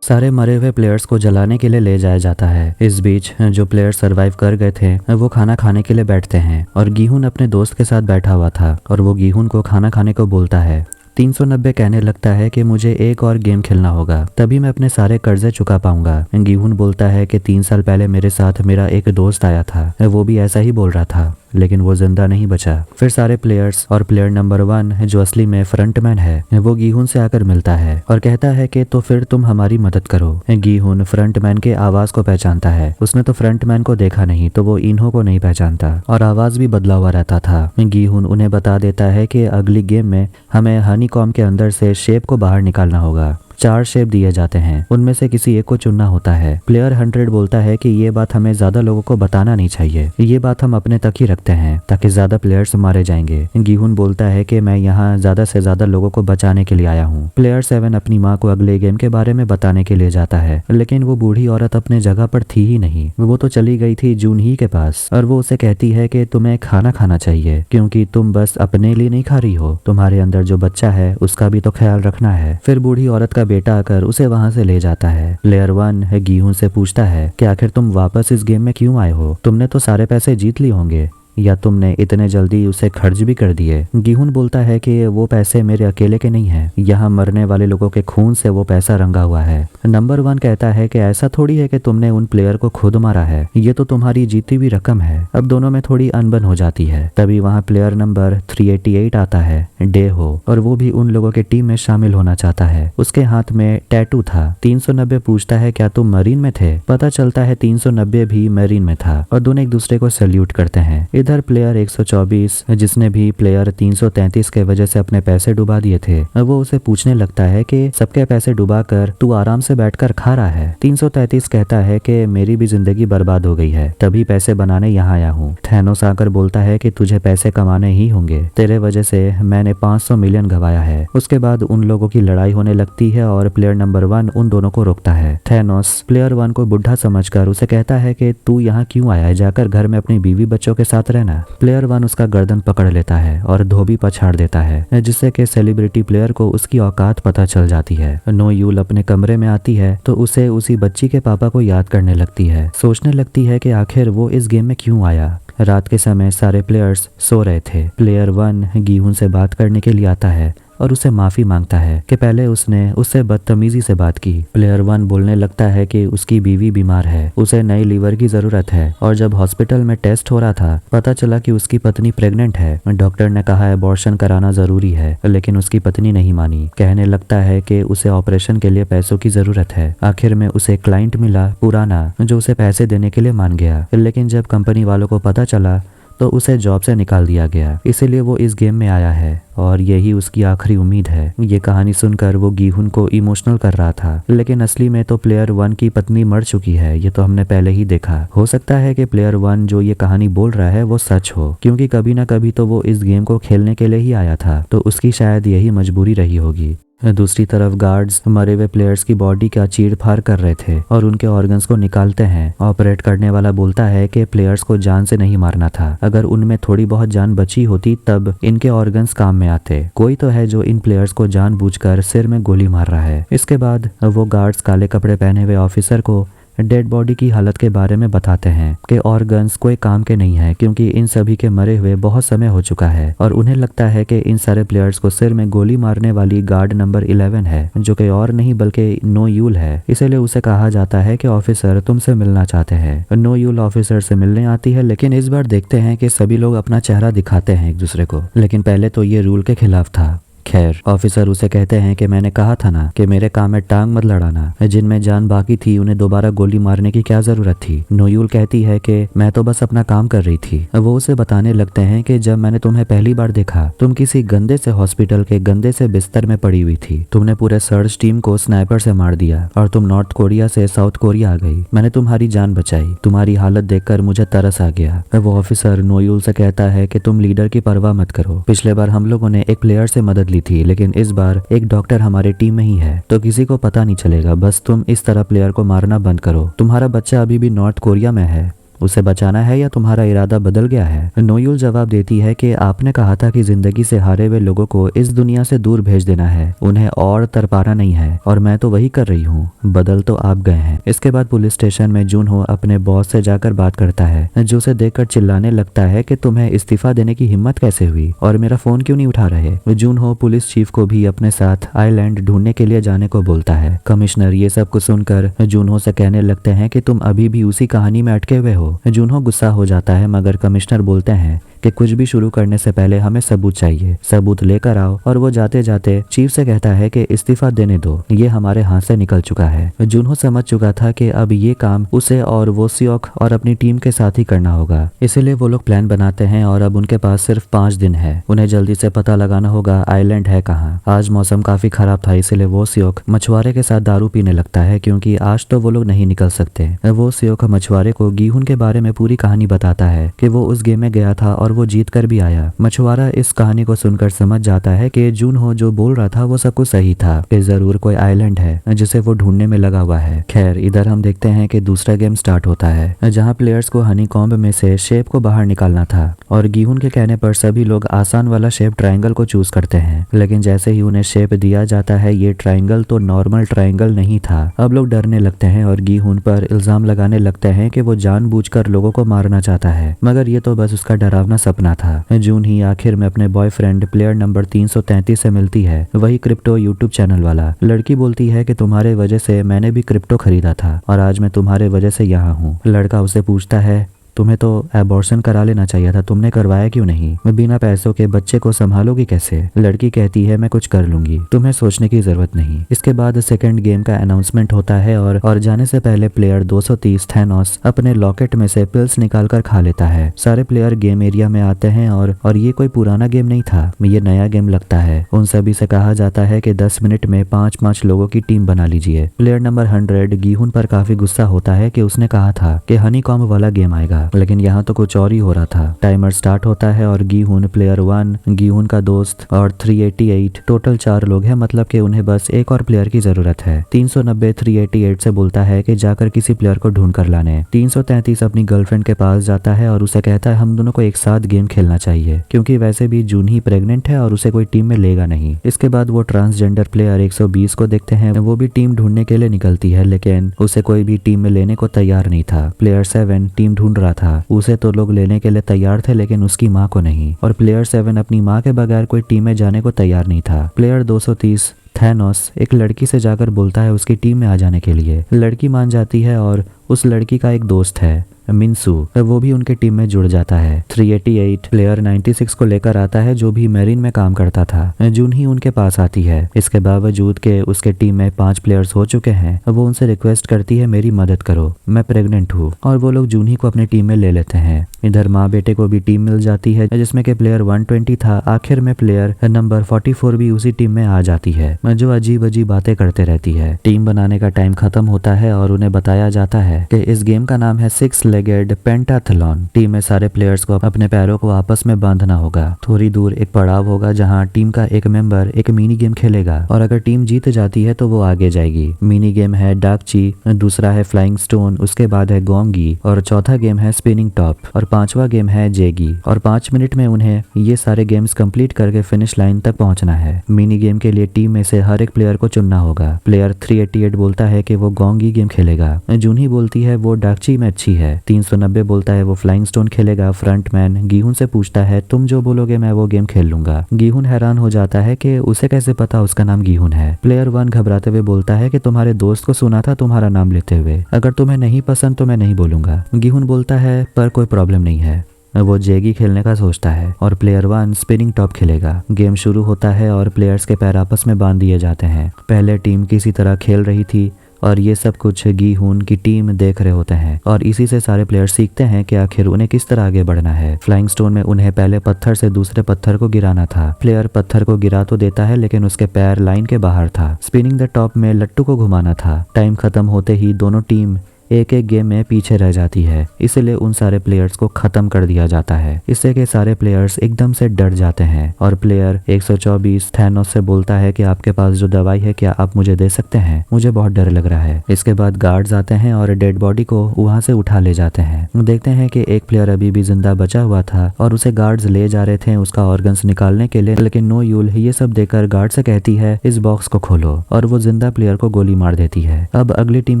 [SPEAKER 1] सारे मरे हुए प्लेयर्स को जलाने के लिए ले जाया जाता है। इस बीच जो प्लेयर्स सरवाइव कर गए थे वो खाना खाने के लिए बैठते हैं और गीहून अपने दोस्त के साथ बैठा हुआ था और वो गीहून को खाना खाने को बोलता है। 390 कहने लगता है कि मुझे एक और गेम खेलना होगा, तभी मैं अपने सारे कर्जे चुका पाऊंगा। गीहून बोलता है कि 3 साल पहले मेरे साथ मेरा एक दोस्त आया था, वो भी ऐसा ही बोल रहा था लेकिन वो जिंदा नहीं बचा। फिर सारे प्लेयर्स और प्लेयर नंबर 1 जो असली में फ्रंटमैन है वो गीहून से आकर मिलता है और कहता है कि तो फिर तुम हमारी मदद करो। गीहून फ्रंटमैन के आवाज को पहचानता है, उसने तो फ्रंटमैन को देखा नहीं तो वो इन्हो को नहीं पहचानता और आवाज भी बदला हुआ रहता था। गीहून उन्हें बता देता है कि अगली गेम में हमें हनीकॉम्ब के अंदर से शेप को बाहर निकालना होगा। 4 शेप दिए जाते हैं, उनमें से किसी एक को चुनना होता है। प्लेयर 100 बोलता है कि ये बात हमें ज्यादा लोगों को बताना नहीं चाहिए, ये बात हम अपने तक ही रखते हैं ताकि ज्यादा प्लेयर्स मारे जाएंगे। गीहून बोलता है कि मैं यहाँ ज्यादा से ज्यादा लोगों को बचाने के लिए आया हूँ। प्लेयर 7 अपनी माँ को अगले गेम के बारे में बताने के लिए जाता है लेकिन वो बूढ़ी औरत अपने जगह पर थी ही नहीं, वो तो चली गई थी जूनही के पास और वो उसे कहती है कि तुम्हें खाना खाना चाहिए क्योंकि तुम बस अपने लिए नहीं खा रही हो, तुम्हारे अंदर जो बच्चा है उसका भी तो ख्याल रखना है। फिर बूढ़ी औरत का बेटा आकर उसे वहां से ले जाता है। प्लेयर 1 गीहून से पूछता है कि आखिर तुम वापस इस गेम में क्यों आए हो, तुमने तो सारे पैसे जीत लिए होंगे या तुमने इतने जल्दी उसे खर्च भी कर दिए। गीहून बोलता है कि वो पैसे मेरे अकेले के नहीं हैं, यहाँ मरने वाले लोगों के खून से वो पैसा रंगा हुआ है। नंबर 1 कहता है कि ऐसा थोड़ी है कि तुमने उन प्लेयर को खुद मारा है, ये तो तुम्हारी जीती हुई रकम है। अब दोनों में थोड़ी अनबन हो जाती है। तभी वहाँ प्लेयर नंबर 388 आता है, डे हो, और वो भी उन लोगों के टीम में शामिल होना चाहता है। उसके हाथ में टैटू था। 390 पूछता है क्या तुम मरीन में थे, पता चलता है 390 भी मरीन में था और दोनों एक दूसरे को सैल्यूट करते हैं। इधर प्लेयर 124 जिसने भी प्लेयर 333 के वजह से अपने पैसे डुबा दिए थे वो उसे पूछने लगता है कि सबके पैसे डुबा कर तू आराम से बैठकर खा रहा है। 333 कहता है कि मेरी भी जिंदगी बर्बाद हो गई है, तभी पैसे बनाने यहाँ आया हूँ। थैनोस आकर बोलता है कि तुझे पैसे कमाने ही होंगे, तेरे वजह से मैंने 500 मिलियन गवाया है। उसके बाद उन लोगों की लड़ाई होने लगती है और प्लेयर नंबर 1 उन दोनों को रोकता है। थैनोस प्लेयर 1 को बुढ़ा समझकर उसे कहता है कि तू यहाँ क्यों आया है, जाकर घर में अपनी बीवी बच्चों के साथ रहना। प्लेयर 1 उसका गर्दन पकड़ लेता है और धोबी पछाड़ देता है जिससे कि सेलिब्रिटी प्लेयर को उसकी औकात पता चल जाती है। नो यूल अपने कमरे में आती है तो उसे उसी बच्ची के पापा को याद करने लगती है, सोचने लगती है कि आखिर वो इस गेम में क्यों आया। रात के समय सारे प्लेयर्स सो रहे थे। प्लेयर 1 गीहून से बात करने के लिए आता है और उसे माफी मांगता है कि पहले उसने उससे बदतमीजी से बात की। प्लेयर 1 बोलने लगता है कि उसकी बीवी बीमार है, उसे नई लीवर की जरूरत है और जब हॉस्पिटल में टेस्ट हो रहा था पता चला कि उसकी पत्नी प्रेग्नेंट है। डॉक्टर ने कहा अबॉर्शन कराना जरूरी है लेकिन उसकी पत्नी नहीं मानी, कहने लगता है कि उसे ऑपरेशन के लिए पैसों की जरूरत है। आखिर में उसे क्लाइंट मिला पुराना जो उसे पैसे देने के लिए मान गया, लेकिन जब कंपनी वालों को पता चला तो उसे जॉब से निकाल दिया गया, इसीलिए वो इस गेम में आया है और यही उसकी आखिरी उम्मीद है। ये कहानी सुनकर वो गीहून को इमोशनल कर रहा था लेकिन असली में तो प्लेयर 1 की पत्नी मर चुकी है, ये तो हमने पहले ही देखा। हो सकता है कि प्लेयर 1 जो ये कहानी बोल रहा है वो सच हो क्योंकि कभी ना कभी तो वो इस गेम को खेलने के लिए ही आया था, तो उसकी शायद यही मजबूरी रही होगी। दूसरी तरफ गार्ड्स मरे हुए प्लेयर्स की बॉडी का चीर-फाड़ कर रहे थे और उनके ऑर्गन्स को निकालते हैं। ऑपरेट करने वाला बोलता है कि प्लेयर्स को जान से नहीं मारना था, अगर उनमें थोड़ी बहुत जान बची होती तब इनके ऑर्गन्स काम में आते। कोई तो है जो इन प्लेयर्स को जानबूझकर सिर में गोली मार रहा है। इसके बाद वो गार्ड्स काले कपड़े पहने हुए ऑफिसर को डेड बॉडी की हालत के बारे में बताते हैं कि ऑर्गन्स कोई काम के नहीं है क्योंकि इन सभी के मरे हुए बहुत समय हो चुका है और उन्हें लगता है कि इन सारे प्लेयर्स को सिर में गोली मारने वाली गार्ड नंबर 11 है जो कि और नहीं बल्कि नो यूल है। इसीलिए उसे कहा जाता है कि ऑफिसर तुमसे मिलना चाहते हैं। नो यूल ऑफिसर से मिलने आती है लेकिन इस बार देखते हैं कि सभी लोग अपना चेहरा दिखाते हैं एक दूसरे को, लेकिन पहले तो ये रूल के खिलाफ था। खैर ऑफिसर उसे कहते हैं कि मैंने कहा था ना कि मेरे काम में टांग मत लड़ाना, जिनमें जान बाकी थी उन्हें दोबारा गोली मारने की क्या जरूरत थी। नोयूल कहती है कि मैं तो बस अपना काम कर रही थी। वो उसे बताने लगते हैं कि जब मैंने तुम्हें पहली बार देखा तुम किसी गंदे से हॉस्पिटल के गंदे से बिस्तर में पड़ी हुई थी। तुमने पूरे सर्च टीम को स्नाइपर से मार दिया और तुम नॉर्थ कोरिया से साउथ कोरिया आ गई। मैंने तुम्हारी जान बचाई। तुम्हारी हालत देखकर मुझे तरस आ गया। वो ऑफिसर नोयूल से कहता है कि तुम लीडर की परवाह मत करो। पिछले बार हम लोगों ने एक प्लेयर से मदद ली थी, लेकिन इस बार एक डॉक्टर हमारे टीम में ही है, तो किसी को पता नहीं चलेगा। बस तुम इस तरह प्लेयर को मारना बंद करो। तुम्हारा बच्चा अभी भी नॉर्थ कोरिया में है, उसे बचाना है या तुम्हारा इरादा बदल गया है? नोयूल जवाब देती है कि आपने कहा था कि जिंदगी से हारे हुए लोगों को इस दुनिया से दूर भेज देना है, उन्हें और तरपाना नहीं है, और मैं तो वही कर रही हूँ। बदल तो आप गए हैं। इसके बाद पुलिस स्टेशन में जूनहो अपने बॉस से जाकर बात करता है, जो उसे देखकर चिल्लाने लगता है कि तुम्हें इस्तीफा देने की हिम्मत कैसे हुई और मेरा फोन क्यों नहीं उठा रहे। जूनहो पुलिस चीफ को भी अपने साथ आइलैंड ढूंढने के लिए जाने को बोलता है। कमिश्नर ये सब कुछ सुनकर जूनहो से कहने लगते हैं कि तुम अभी भी उसी कहानी में अटके हुए हो। जूनहो गुस्सा हो जाता है, मगर कमिश्नर बोलते हैं कि कुछ भी शुरू करने से पहले हमें सबूत चाहिए, सबूत लेकर आओ। और वो जाते जाते चीफ से कहता है कि इस्तीफा देने दो, ये हमारे हाथ से निकल चुका है। जूनहो समझ चुका था कि अब ये काम उसे और वोसियोक और अपनी टीम के साथ ही करना होगा, इसलिए वो लोग प्लान बनाते हैं और अब उनके पास सिर्फ 5 दिन है। उन्हें जल्दी से पता लगाना होगा आइलैंड है कहाँ। आज मौसम काफी खराब था, इसलिए वोसियोक मछुआरे के साथ दारू पीने लगता है, क्योंकि आज तो वो लोग नहीं निकल सकते। वोसियोक मछुआरे को गीहुन के बारे में पूरी कहानी बताता है कि वो उस गेम में गया था और वो जीत कर भी आया। मछुआरा इस कहानी को सुनकर समझ जाता है कि जूनहो जो बोल रहा था वो सब कुछ सही था, कि जरूर कोई आइलैंड है जिसे वो ढूंढने में लगा हुआ है। खैर इधर हम देखते हैं कि दूसरा गेम स्टार्ट होता है, जहाँ प्लेयर्स को हनीकॉम्ब में से शेप को बाहर निकालना था, और गीहुन के कहने पर सभी लोग आसान वाला शेप ट्राइंगल को चूज करते हैं। लेकिन जैसे ही उन्हें शेप दिया जाता है, ये ट्राइंगल तो नॉर्मल ट्राइंगल नहीं था। अब लोग डरने लगते हैं और गीहुन पर इल्जाम लगाने लगते हैं कि वो जानबूझकर लोगों को मारना चाहता है, मगर ये तो बस उसका डरावना सपना था। जून ही आखिर में अपने बॉयफ्रेंड प्लेयर नंबर 333 से मिलती है, वही क्रिप्टो यूट्यूब चैनल वाला। लड़की बोलती है कि तुम्हारे वजह से मैंने भी क्रिप्टो खरीदा था और आज मैं तुम्हारे वजह से यहाँ हूँ। लड़का उसे पूछता है तुम्हें तो एबॉर्शन करा लेना चाहिए था, तुमने करवाया क्यों नहीं? मैं बिना पैसों के बच्चे को संभालोगी कैसे? लड़की कहती है मैं कुछ कर लूंगी, तुम्हें सोचने की जरूरत नहीं। इसके बाद सेकंड गेम का अनाउंसमेंट होता है और जाने से पहले प्लेयर 230 थैनोस अपने लॉकेट में से पिल्स निकाल कर खा लेता है। सारे प्लेयर गेम एरिया में आते हैं और ये कोई पुराना गेम नहीं था, ये नया गेम लगता है। उन सभी से कहा जाता है कि 10 मिनट में 5-5 लोगों की टीम बना लीजिए। प्लेयर नंबर 100 गीहुन पर काफी गुस्सा होता है कि उसने कहा था कि हनीकॉम्ब वाला गेम आएगा, लेकिन यहाँ तो कुछ और ही हो रहा था। टाइमर स्टार्ट होता है और गीहुन, प्लेयर 1, गीहुन का दोस्त और 388 टोटल 4 लोग हैं, मतलब कि उन्हें बस एक और प्लेयर की जरूरत है। 390 388 से बोलता है कि जाकर किसी प्लेयर को ढूंढ कर लाने। 333 अपनी गर्लफ्रेंड के पास जाता है और उसे कहता है हम दोनों को एक साथ गेम खेलना चाहिए, क्योंकि वैसे भी जून ही प्रेग्नेंट है और उसे कोई टीम में लेगा नहीं। इसके बाद वो ट्रांसजेंडर प्लेयर 120 को देखते हैं, वो भी टीम ढूंढने के लिए निकलती है, लेकिन उसे कोई भी टीम में लेने को तैयार नहीं था। प्लेयर 7 टीम ढूंढ रहा था, उसे तो लोग लेने के लिए तैयार थे, लेकिन उसकी माँ को नहीं। और प्लेयर 7 अपनी माँ के बगैर कोई टीम में जाने को तैयार नहीं था। प्लेयर 230 थैनोस एक लड़की से जाकर बोलता है उसकी टीम में आ जाने के लिए। लड़की मान जाती है और उस लड़की का एक दोस्त है मिन्सू, वो भी उनके टीम में जुड़ जाता है। 388 प्लेयर 96 को लेकर आता है, जो भी मैरीन में काम करता था। जून ही उनके पास आती है। इसके बावजूद के उसके टीम में 5 प्लेयर्स हो चुके हैं, वो उनसे रिक्वेस्ट करती है मेरी मदद करो, मैं प्रेग्नेंट हूँ, और वो लोग जून ही को अपनी टीम में ले लेते हैं। इधर माँ बेटे को भी टीम मिल जाती है, जिसमें के प्लेयर 120 था। आखिर में प्लेयर नंबर 44 भी उसी टीम में आ जाती है, जो अजीब अजीब बातें करते रहती है। टीम बनाने का टाइम खत्म होता है और उन्हें बताया जाता है कि इस गेम का नाम है 6 लेगेड पेंटाथलॉन। टीम में सारे प्लेयर्स को अपने पैरों को आपस में बांधना होगा। थोड़ी दूर एक पड़ाव होगा जहां टीम का एक मेंबर एक मिनी गेम खेलेगा, और अगर टीम जीत जाती है तो वो आगे जाएगी। मिनी गेम है डाकची, दूसरा है फ्लाइंग स्टोन, उसके बाद है गोंगी, और चौथा गेम है स्पिनिंग टॉप, और 5वां गेम है जेगी। और 5 मिनट में उन्हें ये सारे गेम्स कंप्लीट करके फिनिश लाइन तक पहुंचना है। मिनी गेम के लिए टीम में से हर एक प्लेयर को चुनना होगा। प्लेयर 388 बोलता है कि वो गोंगी गेम खेलेगा। जूनही बोलती है वो डाकची में अच्छी है। 390 बोलता है वो फ्लाइंग स्टोन खेलेगा। फ्रंटमैन गीहुन से पूछता है तुम जो बोलोगे मैं वो गेम खेल लूंगा। गीहुन हैरान हो जाता है कि उसे कैसे पता उसका नाम गीहुन है। प्लेयर 1 घबराते हुए बोलता है कि तुम्हारे दोस्त को सुना था तुम्हारा नाम लेते हुए, अगर तुम्हें नहीं पसंद तो मैं नहीं बोलूंगा। गीहुन बोलता है पर कोई प्रॉब्लम नहीं है, वो जेगी खेलने का सोचता है और प्लेयर 1 स्पिनिंग टॉप खेलेगा। गेम शुरू होता है और प्लेयर्स के पैर आपस में बांध दिए जाते हैं। पहले टीम किसी तरह खेल रही थी और ये सब कुछ गी हुन की टीम देख रहे होते हैं और इसी से सारे प्लेयर्स सीखते हैं कि आखिर उन्हें किस तरह आगे बढ़ना है। फ्लाइंग स्टोन में उन्हें पहले पत्थर से दूसरे पत्थर को गिराना था। प्लेयर पत्थर को गिरा तो देता है लेकिन उसके पैर लाइन के बाहर था। स्पिनिंग द टॉप में लट्टू को घुमाना था। टाइम खत्म होते ही दोनों टीम एक एक गेम में पीछे रह जाती है, इसलिए उन सारे प्लेयर्स को खत्म कर दिया जाता है। इससे के सारे प्लेयर्स एकदम से डर जाते हैं और प्लेयर 124 थैनोस से बोलता है कि आपके पास जो दवाई है क्या आप मुझे दे सकते हैं, मुझे बहुत डर लग रहा है। इसके बाद गार्ड्स आते हैं और डेड बॉडी को वहां से उठा ले जाते हैं। देखते हैं कि एक प्लेयर अभी भी जिंदा बचा हुआ था और उसे गार्ड्स ले जा रहे थे उसका ऑर्गन्स निकालने के लिए, लेकिन नो यूल ये सब देखकर गार्ड से कहती है इस बॉक्स को खोलो और वो जिंदा प्लेयर को गोली मार देती है। अब अगली टीम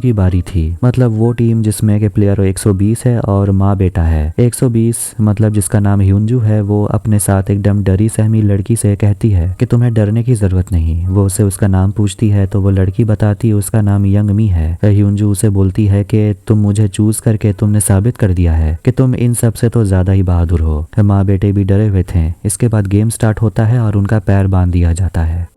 [SPEAKER 1] की बारी थी, मतलब वो टीम जिसमें के प्लेयर 120 है और माँ बेटा है। 120 मतलब जिसका नाम ह्यूंजू है, वो अपने साथ एकदम डरी सहमी लड़की से कहती है कि तुम्हें डरने की जरूरत नहीं। वो उसे उसका नाम पूछती है तो वो लड़की बताती है उसका नाम यंग मी है। ह्यूंजू उसे बोलती है कि तुम मुझे चूज करके तुमने साबित कर दिया है कि तुम इन सब से तो ज्यादा ही बहादुर हो। माँ बेटे भी डरे हुए थे। इसके बाद गेम स्टार्ट होता है और उनका पैर बांध दिया जाता है।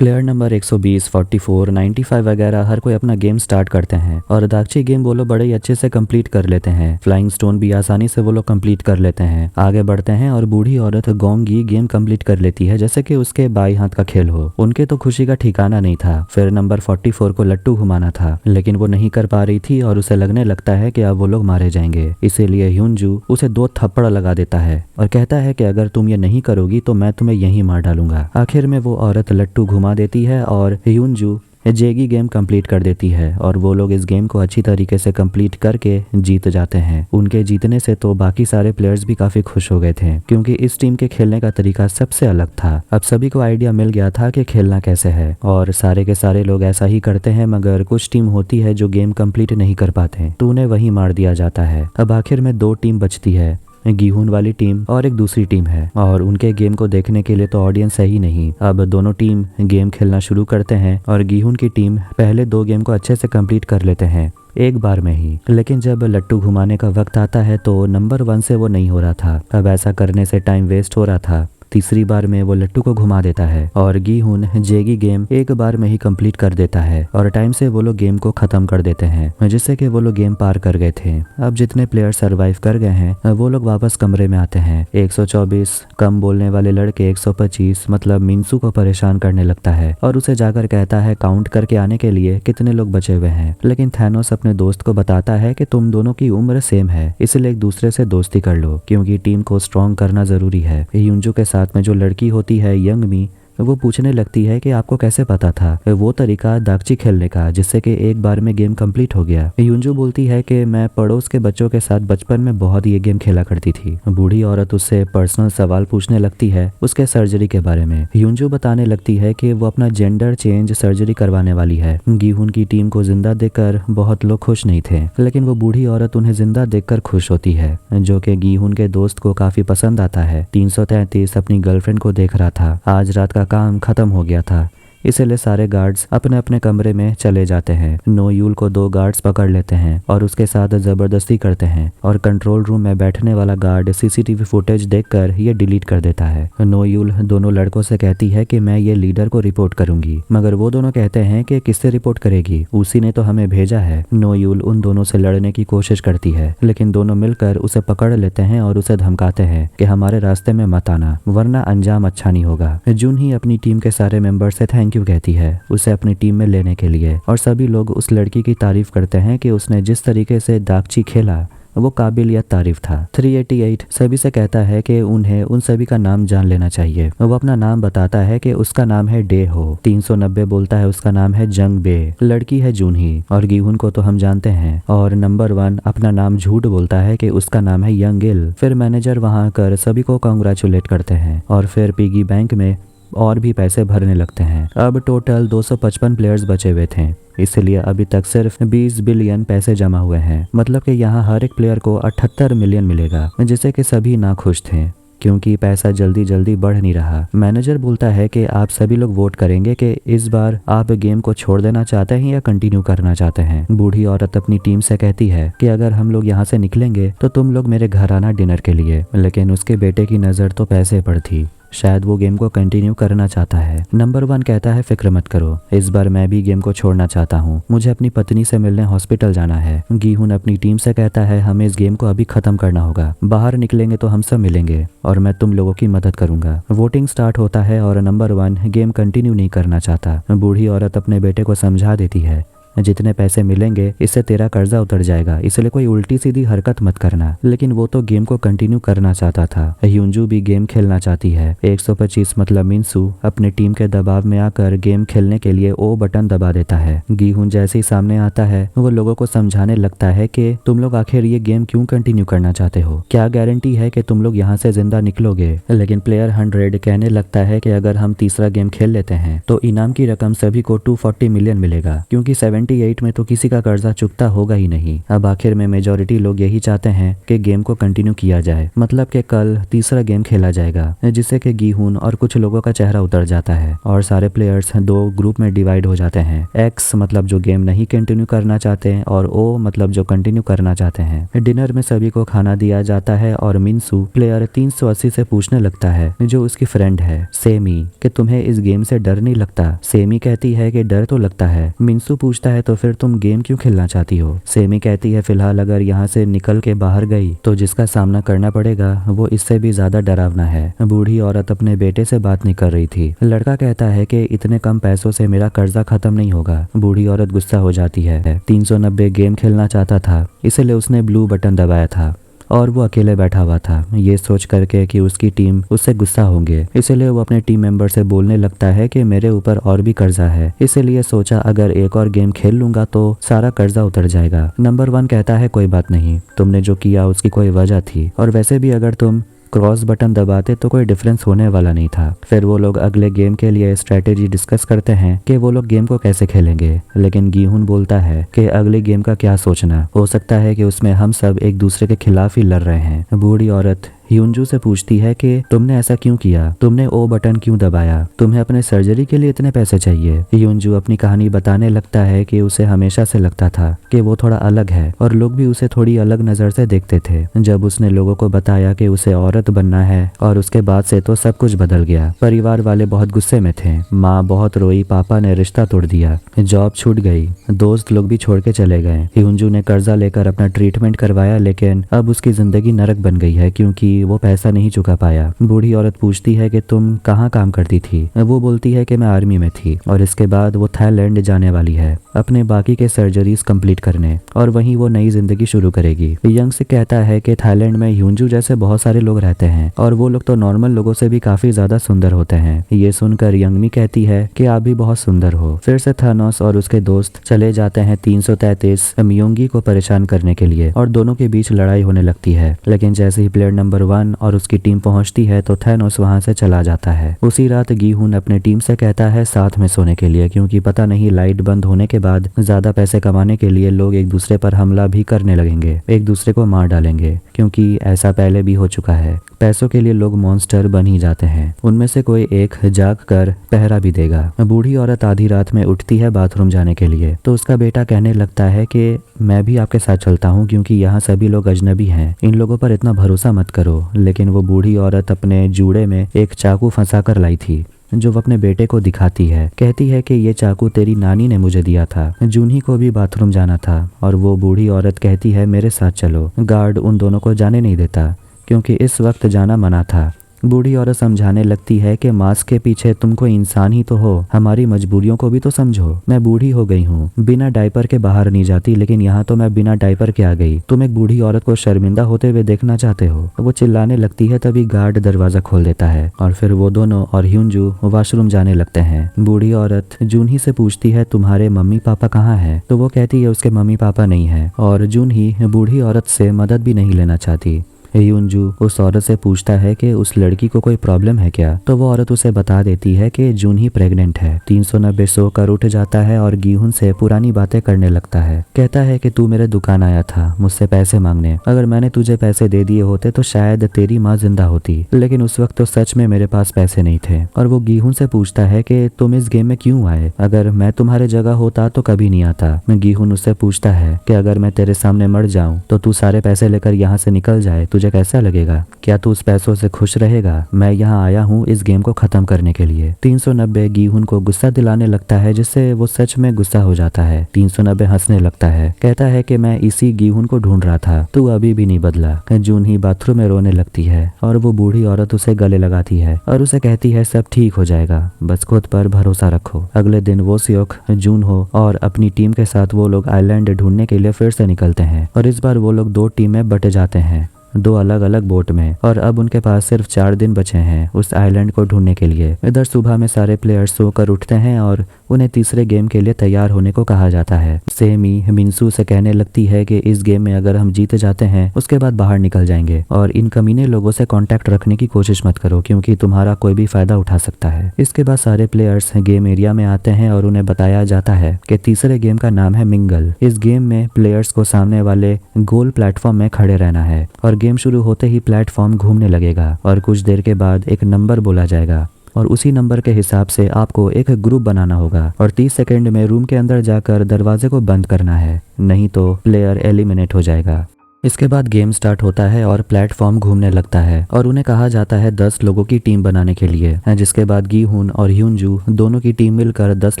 [SPEAKER 1] प्लेयर नंबर 120, 44, 95 वगैरह हर कोई अपना गेम स्टार्ट करते हैं और दाक्षी गेम वो लोग बड़े ही अच्छे से कंप्लीट कर लेते हैं। फ्लाइंग स्टोन भी आसानी से वो लोग कंप्लीट कर लेते हैं। आगे बढ़ते हैं और बूढ़ी औरत गोंगी गेम कंप्लीट कर लेती है जैसे कि उसके बाई हाथ का खेल हो। उनके तो खुशी का ठिकाना नहीं था। फिर नंबर 44 को लट्टू घुमाना था लेकिन वो नहीं कर पा रही थी और उसे लगने लगता है कि अब वो लोग मारे जाएंगे। इसीलिए ह्यूंजू उसे 2 थप्पड़ लगा देता है और कहता है कि अगर तुम ये नहीं करोगी तो मैं तुम्हें यहीं मार डालूंगा। आखिर में वो औरत लट्टू घुमा देती है और ह्यूंजू जेगी गेम कंप्लीट कर देती है और वो लोग इस गेम को अच्छी तरीके से कंप्लीट करके जीत जाते हैं। उनके जीतने से तो बाकी सारे प्लेयर्स भी काफी खुश हो गए थे क्योंकि इस टीम के खेलने का तरीका सबसे अलग था। अब सभी को आइडिया मिल गया था कि खेलना कैसे है और सारे के सारे लोग ऐसा ही करते हैं, मगर कुछ टीम होती है जो गेम कंप्लीट नहीं कर पाते तो उन्हें वहीं मार दिया जाता है। अब आखिर में 2 टीम बचती है, गीहून वाली टीम और एक दूसरी टीम है और उनके गेम को देखने के लिए तो ऑडियंस है ही नहीं। अब दोनों टीम गेम खेलना शुरू करते हैं और गीहून की टीम पहले 2 गेम को अच्छे से कंप्लीट कर लेते हैं एक बार में ही, लेकिन जब लट्टू घुमाने का वक्त आता है तो नंबर 1 से वो नहीं हो रहा था। अब ऐसा करने से टाइम वेस्ट हो रहा था। तीसरी बार में वो लट्टू को घुमा देता है और गीहून जेगी गेम एक बार में ही कंप्लीट कर देता है और टाइम से वो लोग गेम को खत्म कर देते हैं जिससे कि वो लोग गेम पार कर गए थे। अब जितने प्लेयर सरवाइव कर गए हैं वो लोग वापस कमरे में आते हैं। 124 कम बोलने वाले लड़के 125 मतलब मिंसू को परेशान करने लगता है और उसे जाकर कहता है काउंट करके आने के लिए कितने लोग बचे हुए हैं, लेकिन थैनोस अपने दोस्त को बताता है कि तुम दोनों की उम्र सेम है इसलिए एक दूसरे से दोस्ती कर लो क्योंकि टीम को स्ट्रॉन्ग करना जरूरी है। ह्यूंजू के साथ में जो लड़की होती है यंग मी, वो पूछने लगती है कि आपको कैसे पता था वो तरीका दागची खेलने का जिससे कि एक बार में गेम कंप्लीट हो गया। ह्यूंजू बोलती है कि मैं पड़ोस के बच्चों के साथ बचपन में बहुत ये गेम खेला करती थी। बूढ़ी औरत उससे पर्सनल सवाल पूछने लगती है उसके सर्जरी के बारे में। ह्यूंजू बताने लगती है कि वो अपना जेंडर चेंज सर्जरी करवाने वाली है। गीहून की टीम को जिंदा देखकर बहुत लोग खुश नहीं थे, लेकिन वो बूढ़ी औरत उन्हें जिंदा देखकर खुश होती है जो कि गीहून के दोस्त को काफी पसंद आता है। 333 अपनी गर्लफ्रेंड को देख रहा था। आज रात का काम खत्म हो गया था इसलिए सारे गार्ड्स अपने अपने कमरे में चले जाते हैं। नोयूल को 2 गार्ड्स पकड़ लेते हैं और उसके साथ जबरदस्ती करते हैं और कंट्रोल रूम में बैठने वाला गार्ड सीसीटीवी फुटेज देखकर ये डिलीट कर देता है। नोयूल दोनों लड़कों से कहती है कि मैं ये लीडर को रिपोर्ट करूंगी, मगर वो दोनों कहते हैं कि किससे रिपोर्ट करेगी, उसी ने तो हमें भेजा है। नोयूल उन दोनों से लड़ने की कोशिश करती है लेकिन दोनों मिलकर उसे पकड़ लेते हैं और उसे धमकाते हैं कि हमारे रास्ते में मत आना वरना अंजाम अच्छा नहीं होगा। जून ही अपनी टीम के सारे मेंबर से थैंक यू कहती है उसे अपनी टीम में लेने के लिए और सभी लोग उस लड़की की तारीफ करते हैं कि उसने जिस तरीके से दागची खेला वो काबिलियत तारीफ था। 388 सभी से कहता है कि उन्हें उन सभी का नाम जान लेना चाहिए। वो अपना नाम बताता है कि उसका नाम है डे हो। 390 बोलता है उसका नाम है जंग बे, लड़की है जूनही और गीहून को तो हम जानते हैं। और नंबर 1 अपना नाम झूठ बोलता है कि उसका नाम है यंगिल। फिर मैनेजर वहां आकर सभी को कांग्रेचुलेट करते हैं और फिर पिगी बैंक में और भी पैसे भरने लगते हैं। अब टोटल 255 प्लेयर्स बचे हुए थे इसलिए अभी तक सिर्फ 20 बिलियन पैसे जमा हुए हैं, मतलब कि यहाँ हर एक प्लेयर को 78 मिलियन मिलेगा जिससे कि सभी नाखुश थे। क्योंकि पैसा जल्दी जल्दी बढ़ नहीं रहा। मैनेजर बोलता है कि आप सभी लोग वोट करेंगे कि इस बार आप गेम को छोड़ देना चाहते हैं या कंटिन्यू करना चाहते हैं। बूढ़ी औरत अपनी टीम से कहती है कि अगर हम लोग यहाँ से निकलेंगे तो तुम लोग मेरे घर आना डिनर के लिए। लेकिन उसके बेटे की नज़र तो पैसे पर थी, शायद वो गेम को कंटिन्यू करना चाहता है। नंबर 1 कहता है फिक्र मत करो, इस बार मैं भी गेम को छोड़ना चाहता हूँ, मुझे अपनी पत्नी से मिलने हॉस्पिटल जाना है। गीहून अपनी टीम से कहता है हमें इस गेम को अभी खत्म करना होगा, बाहर निकलेंगे तो हम सब मिलेंगे और मैं तुम लोगों की मदद करूंगा। वोटिंग स्टार्ट होता है और नंबर 1 गेम कंटिन्यू नहीं करना चाहता। बूढ़ी औरत अपने बेटे को समझा देती है जितने पैसे मिलेंगे इससे तेरा कर्जा उतर जाएगा, इसलिए कोई उल्टी सीधी हरकत मत करना। लेकिन वो तो गेम को कंटिन्यू करना चाहता था। ह्यूंजू भी गेम खेलना चाहती है। 125 मतलब मिनसू अपने टीम के दबाव में आकर गेम खेलने के लिए ओ बटन दबा देता है। गीहून जैसे ही सामने आता है वो लोगों को समझाने लगता है कि तुम लोग आखिर ये गेम क्यों कंटिन्यू करना चाहते हो, क्या गारंटी है कि तुम लोग यहाँ से जिंदा निकलोगे। लेकिन प्लेयर 100 कहने लगता है कि अगर हम तीसरा गेम खेल लेते हैं तो इनाम की रकम सभी को 240 मिलियन मिलेगा, क्योंकि 78 में तो किसी का कर्जा चुकता होगा ही नहीं। अब आखिर में मेजॉरिटी लोग यही चाहते हैं कि गेम को कंटिन्यू किया जाए, मतलब कि कल तीसरा गेम खेला जाएगा, जिससे कि गीहून और कुछ लोगों का चेहरा उतर जाता है और सारे प्लेयर्स 2 ग्रुप में डिवाइड हो जाते हैं। एक्स मतलब जो गेम नहीं कंटिन्यू करना चाहते हैं और ओ मतलब जो कंटिन्यू करना चाहते हैं। डिनर में सभी को खाना दिया जाता है और मिनसू प्लेयर 380 से पूछने लगता है जो उसकी फ्रेंड है सेमी कि तुम्हें इस गेम से डर नहीं लगता। सेमी कहती है कि डर तो लगता है। मिनसू पूछता है तो फिर तुम गेम क्यों खेलना चाहती हो। सेमी कहती है फिलहाल अगर यहाँ से निकल के बाहर गई तो जिसका सामना करना पड़ेगा वो इससे भी ज्यादा डरावना है। बूढ़ी औरत अपने बेटे से बात नहीं कर रही थी। लड़का कहता है कि इतने कम पैसों से मेरा कर्जा खत्म नहीं होगा। बूढ़ी औरत गुस्सा हो जाती है। 390 गेम खेलना चाहता था, इसलिए उसने ब्लू बटन दबाया था और वो अकेले बैठा हुआ था, ये सोच करके कि उसकी टीम उससे गुस्सा होंगे। इसलिए वो अपने टीम मेंबर से बोलने लगता है कि मेरे ऊपर और भी कर्जा है, इसलिए सोचा अगर एक और गेम खेल लूंगा तो सारा कर्जा उतर जाएगा। नंबर 1 कहता है कोई बात नहीं, तुमने जो किया उसकी कोई वजह थी और वैसे भी अगर तुम क्रॉस बटन दबाते तो कोई डिफरेंस होने वाला नहीं था। फिर वो लोग अगले गेम के लिए स्ट्रेटेजी डिस्कस करते हैं कि वो लोग गेम को कैसे खेलेंगे। लेकिन गीहून बोलता है कि अगले गेम का क्या सोचना, हो सकता है कि उसमें हम सब एक दूसरे के खिलाफ ही लड़ रहे हैं। बूढ़ी औरत ह्यूंजू से पूछती है कि तुमने ऐसा क्यों किया, तुमने ओ बटन क्यों दबाया, तुम्हें अपने सर्जरी के लिए इतने पैसे चाहिए। ह्यूंजू अपनी कहानी बताने लगता है कि उसे हमेशा से लगता था कि वो थोड़ा अलग है और लोग भी उसे थोड़ी अलग नजर से देखते थे। जब उसने लोगों को बताया कि उसे औरत बनना है और उसके बाद से तो सब कुछ बदल गया। परिवार वाले बहुत गुस्से में थे, माँ बहुत रोई, पापा ने रिश्ता तोड़ दिया, जॉब छूट गई, दोस्त लोग भी छोड़ के चले गए। ह्यूंजू ने कर्जा लेकर अपना ट्रीटमेंट करवाया, लेकिन अब उसकी जिंदगी नरक बन गई है क्योंकि वो पैसा नहीं चुका पाया। बूढ़ी औरत पूछती है कि तुम कहाँ काम करती थी। वो बोलती है कि मैं आर्मी में थी और इसके बाद वो थाईलैंड जाने वाली है अपने बाकी के सर्जरीज कंप्लीट करने और वहीं वो नई जिंदगी शुरू करेगी। यंग से कहता है कि थाईलैंड में ह्यूंजू जैसे बहुत सारे लोग रहते हैं और वो लोग तो नॉर्मल लोगों से भी काफी ज्यादा सुंदर होते हैं। ये सुनकर यंगमी कहती है कि आप भी बहुत सुंदर हो। फिर से थानोस और उसके दोस्त चले जाते हैं 333 मियोंगी को परेशान करने के लिए और दोनों के बीच लड़ाई होने लगती है। लेकिन जैसे ही प्लेयर नंबर 1 और उसकी टीम पहुंचती है तो थानोस वहां से चला जाता है। उसी रात गीहून अपने टीम से कहता है साथ में सोने के लिए, क्योंकि पता नहीं लाइट बंद होने के बाद ज्यादा पैसे कमाने के लिए लोग एक दूसरे पर हमला भी करने लगेंगे, एक दूसरे को मार डालेंगे, क्योंकि ऐसा पहले भी हो चुका है। पैसों के लिए लोग मॉन्स्टर बन ही जाते हैं। उनमें से कोई एक जाग कर पहरा भी देगा। बूढ़ी औरत आधी रात में उठती है बाथरूम जाने के लिए तो उसका बेटा कहने लगता है कि मैं भी आपके साथ चलता हूँ, क्योंकि यहाँ सभी लोग अजनबी हैं, इन लोगों पर इतना भरोसा मत करो। लेकिन वो बूढ़ी औरत अपने जूड़े में एक चाकू फंसा कर लाई थी जो वो अपने बेटे को दिखाती है। कहती है कि ये चाकू तेरी नानी ने मुझे दिया था। जूही को भी बाथरूम जाना था और वो बूढ़ी औरत कहती है मेरे साथ चलो। गार्ड उन दोनों को जाने नहीं देता क्योंकि इस वक्त जाना मना था। बूढ़ी औरत समझाने लगती है कि मास्क के पीछे तुम कोई इंसान ही तो हो, हमारी मजबूरियों को भी तो समझो। मैं बूढ़ी हो गई हूँ, बिना डायपर के बाहर नहीं जाती, लेकिन यहाँ तो मैं बिना डायपर के आ गई। तुम एक बूढ़ी औरत को शर्मिंदा होते हुए देखना चाहते हो। वो चिल्लाने लगती है, तभी गार्ड दरवाजा खोल देता है और फिर वो दोनों और ह्यूंजू वॉशरूम जाने लगते हैं। बूढ़ी औरत जूनही से पूछती है तुम्हारे मम्मी पापा कहाँ है, तो वो कहती है उसके मम्मी पापा नहीं है और जूनही बूढ़ी औरत से मदद भी नहीं लेना चाहती। ह्यूनजू उस औरत से पूछता है कि उस लड़की को कोई प्रॉब्लम है क्या, तो वो औरत उसे बता देती है कि जून ही प्रेग्नेंट है। 390 सोकर उठ जाता है और गीहुन से पुरानी बातें करने लगता है। कहता है कि तू मेरे दुकान आया था मुझसे पैसे मांगने, अगर मैंने तुझे पैसे दे दिए होते तो शायद तेरी माँ जिंदा होती, लेकिन उस वक्त तो सच में मेरे पास पैसे नहीं थे। और वो गीहुन से पूछता है कि तुम इस गेम में क्यों आए, अगर मैं तुम्हारे जगह होता तो कभी नहीं आता। गीहुन उससे पूछता है कि अगर मैं तेरे सामने मर जाऊं तो तू सारे पैसे लेकर यहाँ से निकल जाए, तुझे कैसा लगेगा, क्या तू उस पैसों से खुश रहेगा? मैं यहाँ आया हूँ इस गेम को खत्म करने के लिए। 390 गीहुन को गुस्सा दिलाने लगता है, जिससे वो सच में गुस्सा हो जाता है। 390 हंसने लगता है, कहता है कि मैं इसी गीहुन को ढूंढ रहा था, तू अभी भी नहीं बदला। जून ही बाथरूम में रोने लगती है और वो बूढ़ी औरत उसे गले लगाती है और उसे कहती है सब ठीक हो जाएगा, बस खुद पर भरोसा रखो। अगले दिन वो सियोक, जून हो और अपनी टीम के साथ वो लोग आइलैंड ढूंढने के लिए फिर से निकलते हैं और इस बार वो लोग 2 टीम में बटे जाते हैं, 2 अलग अलग बोट में, और अब उनके पास सिर्फ 4 दिन बचे हैं उस आइलैंड को ढूंढने के लिए। इधर सुबह में सारे प्लेयर्स सोकर उठते हैं और उन्हें तीसरे गेम के लिए तैयार होने को कहा जाता है। सेमी मिनसू से कहने लगती है कि इस गेम में अगर हम जीत जाते हैं उसके बाद बाहर निकल जाएंगे और इन कमीने लोगों से कांटेक्ट रखने की कोशिश मत करो क्योंकि तुम्हारा कोई भी फायदा उठा सकता है। इसके बाद सारे प्लेयर्स गेम एरिया में आते हैं और उन्हें बताया जाता है कि तीसरे गेम का नाम है मिंगल। इस गेम में प्लेयर्स को सामने वाले गोल प्लेटफॉर्म में खड़े रहना है और गेम शुरू होते ही प्लेटफॉर्म घूमने लगेगा और कुछ देर के बाद एक नंबर बोला जाएगा और उसी नंबर के हिसाब से आपको एक ग्रुप बनाना होगा और 30 सेकंड में रूम के अंदर जाकर दरवाजे को बंद करना है, नहीं तो प्लेयर एलिमिनेट हो जाएगा। इसके बाद गेम स्टार्ट होता है और प्लेटफॉर्म घूमने लगता है और उन्हें कहा जाता है 10 लोगों की टीम बनाने के लिए, जिसके बाद गीहुन और ह्यूनजू दोनों की टीम मिलकर 10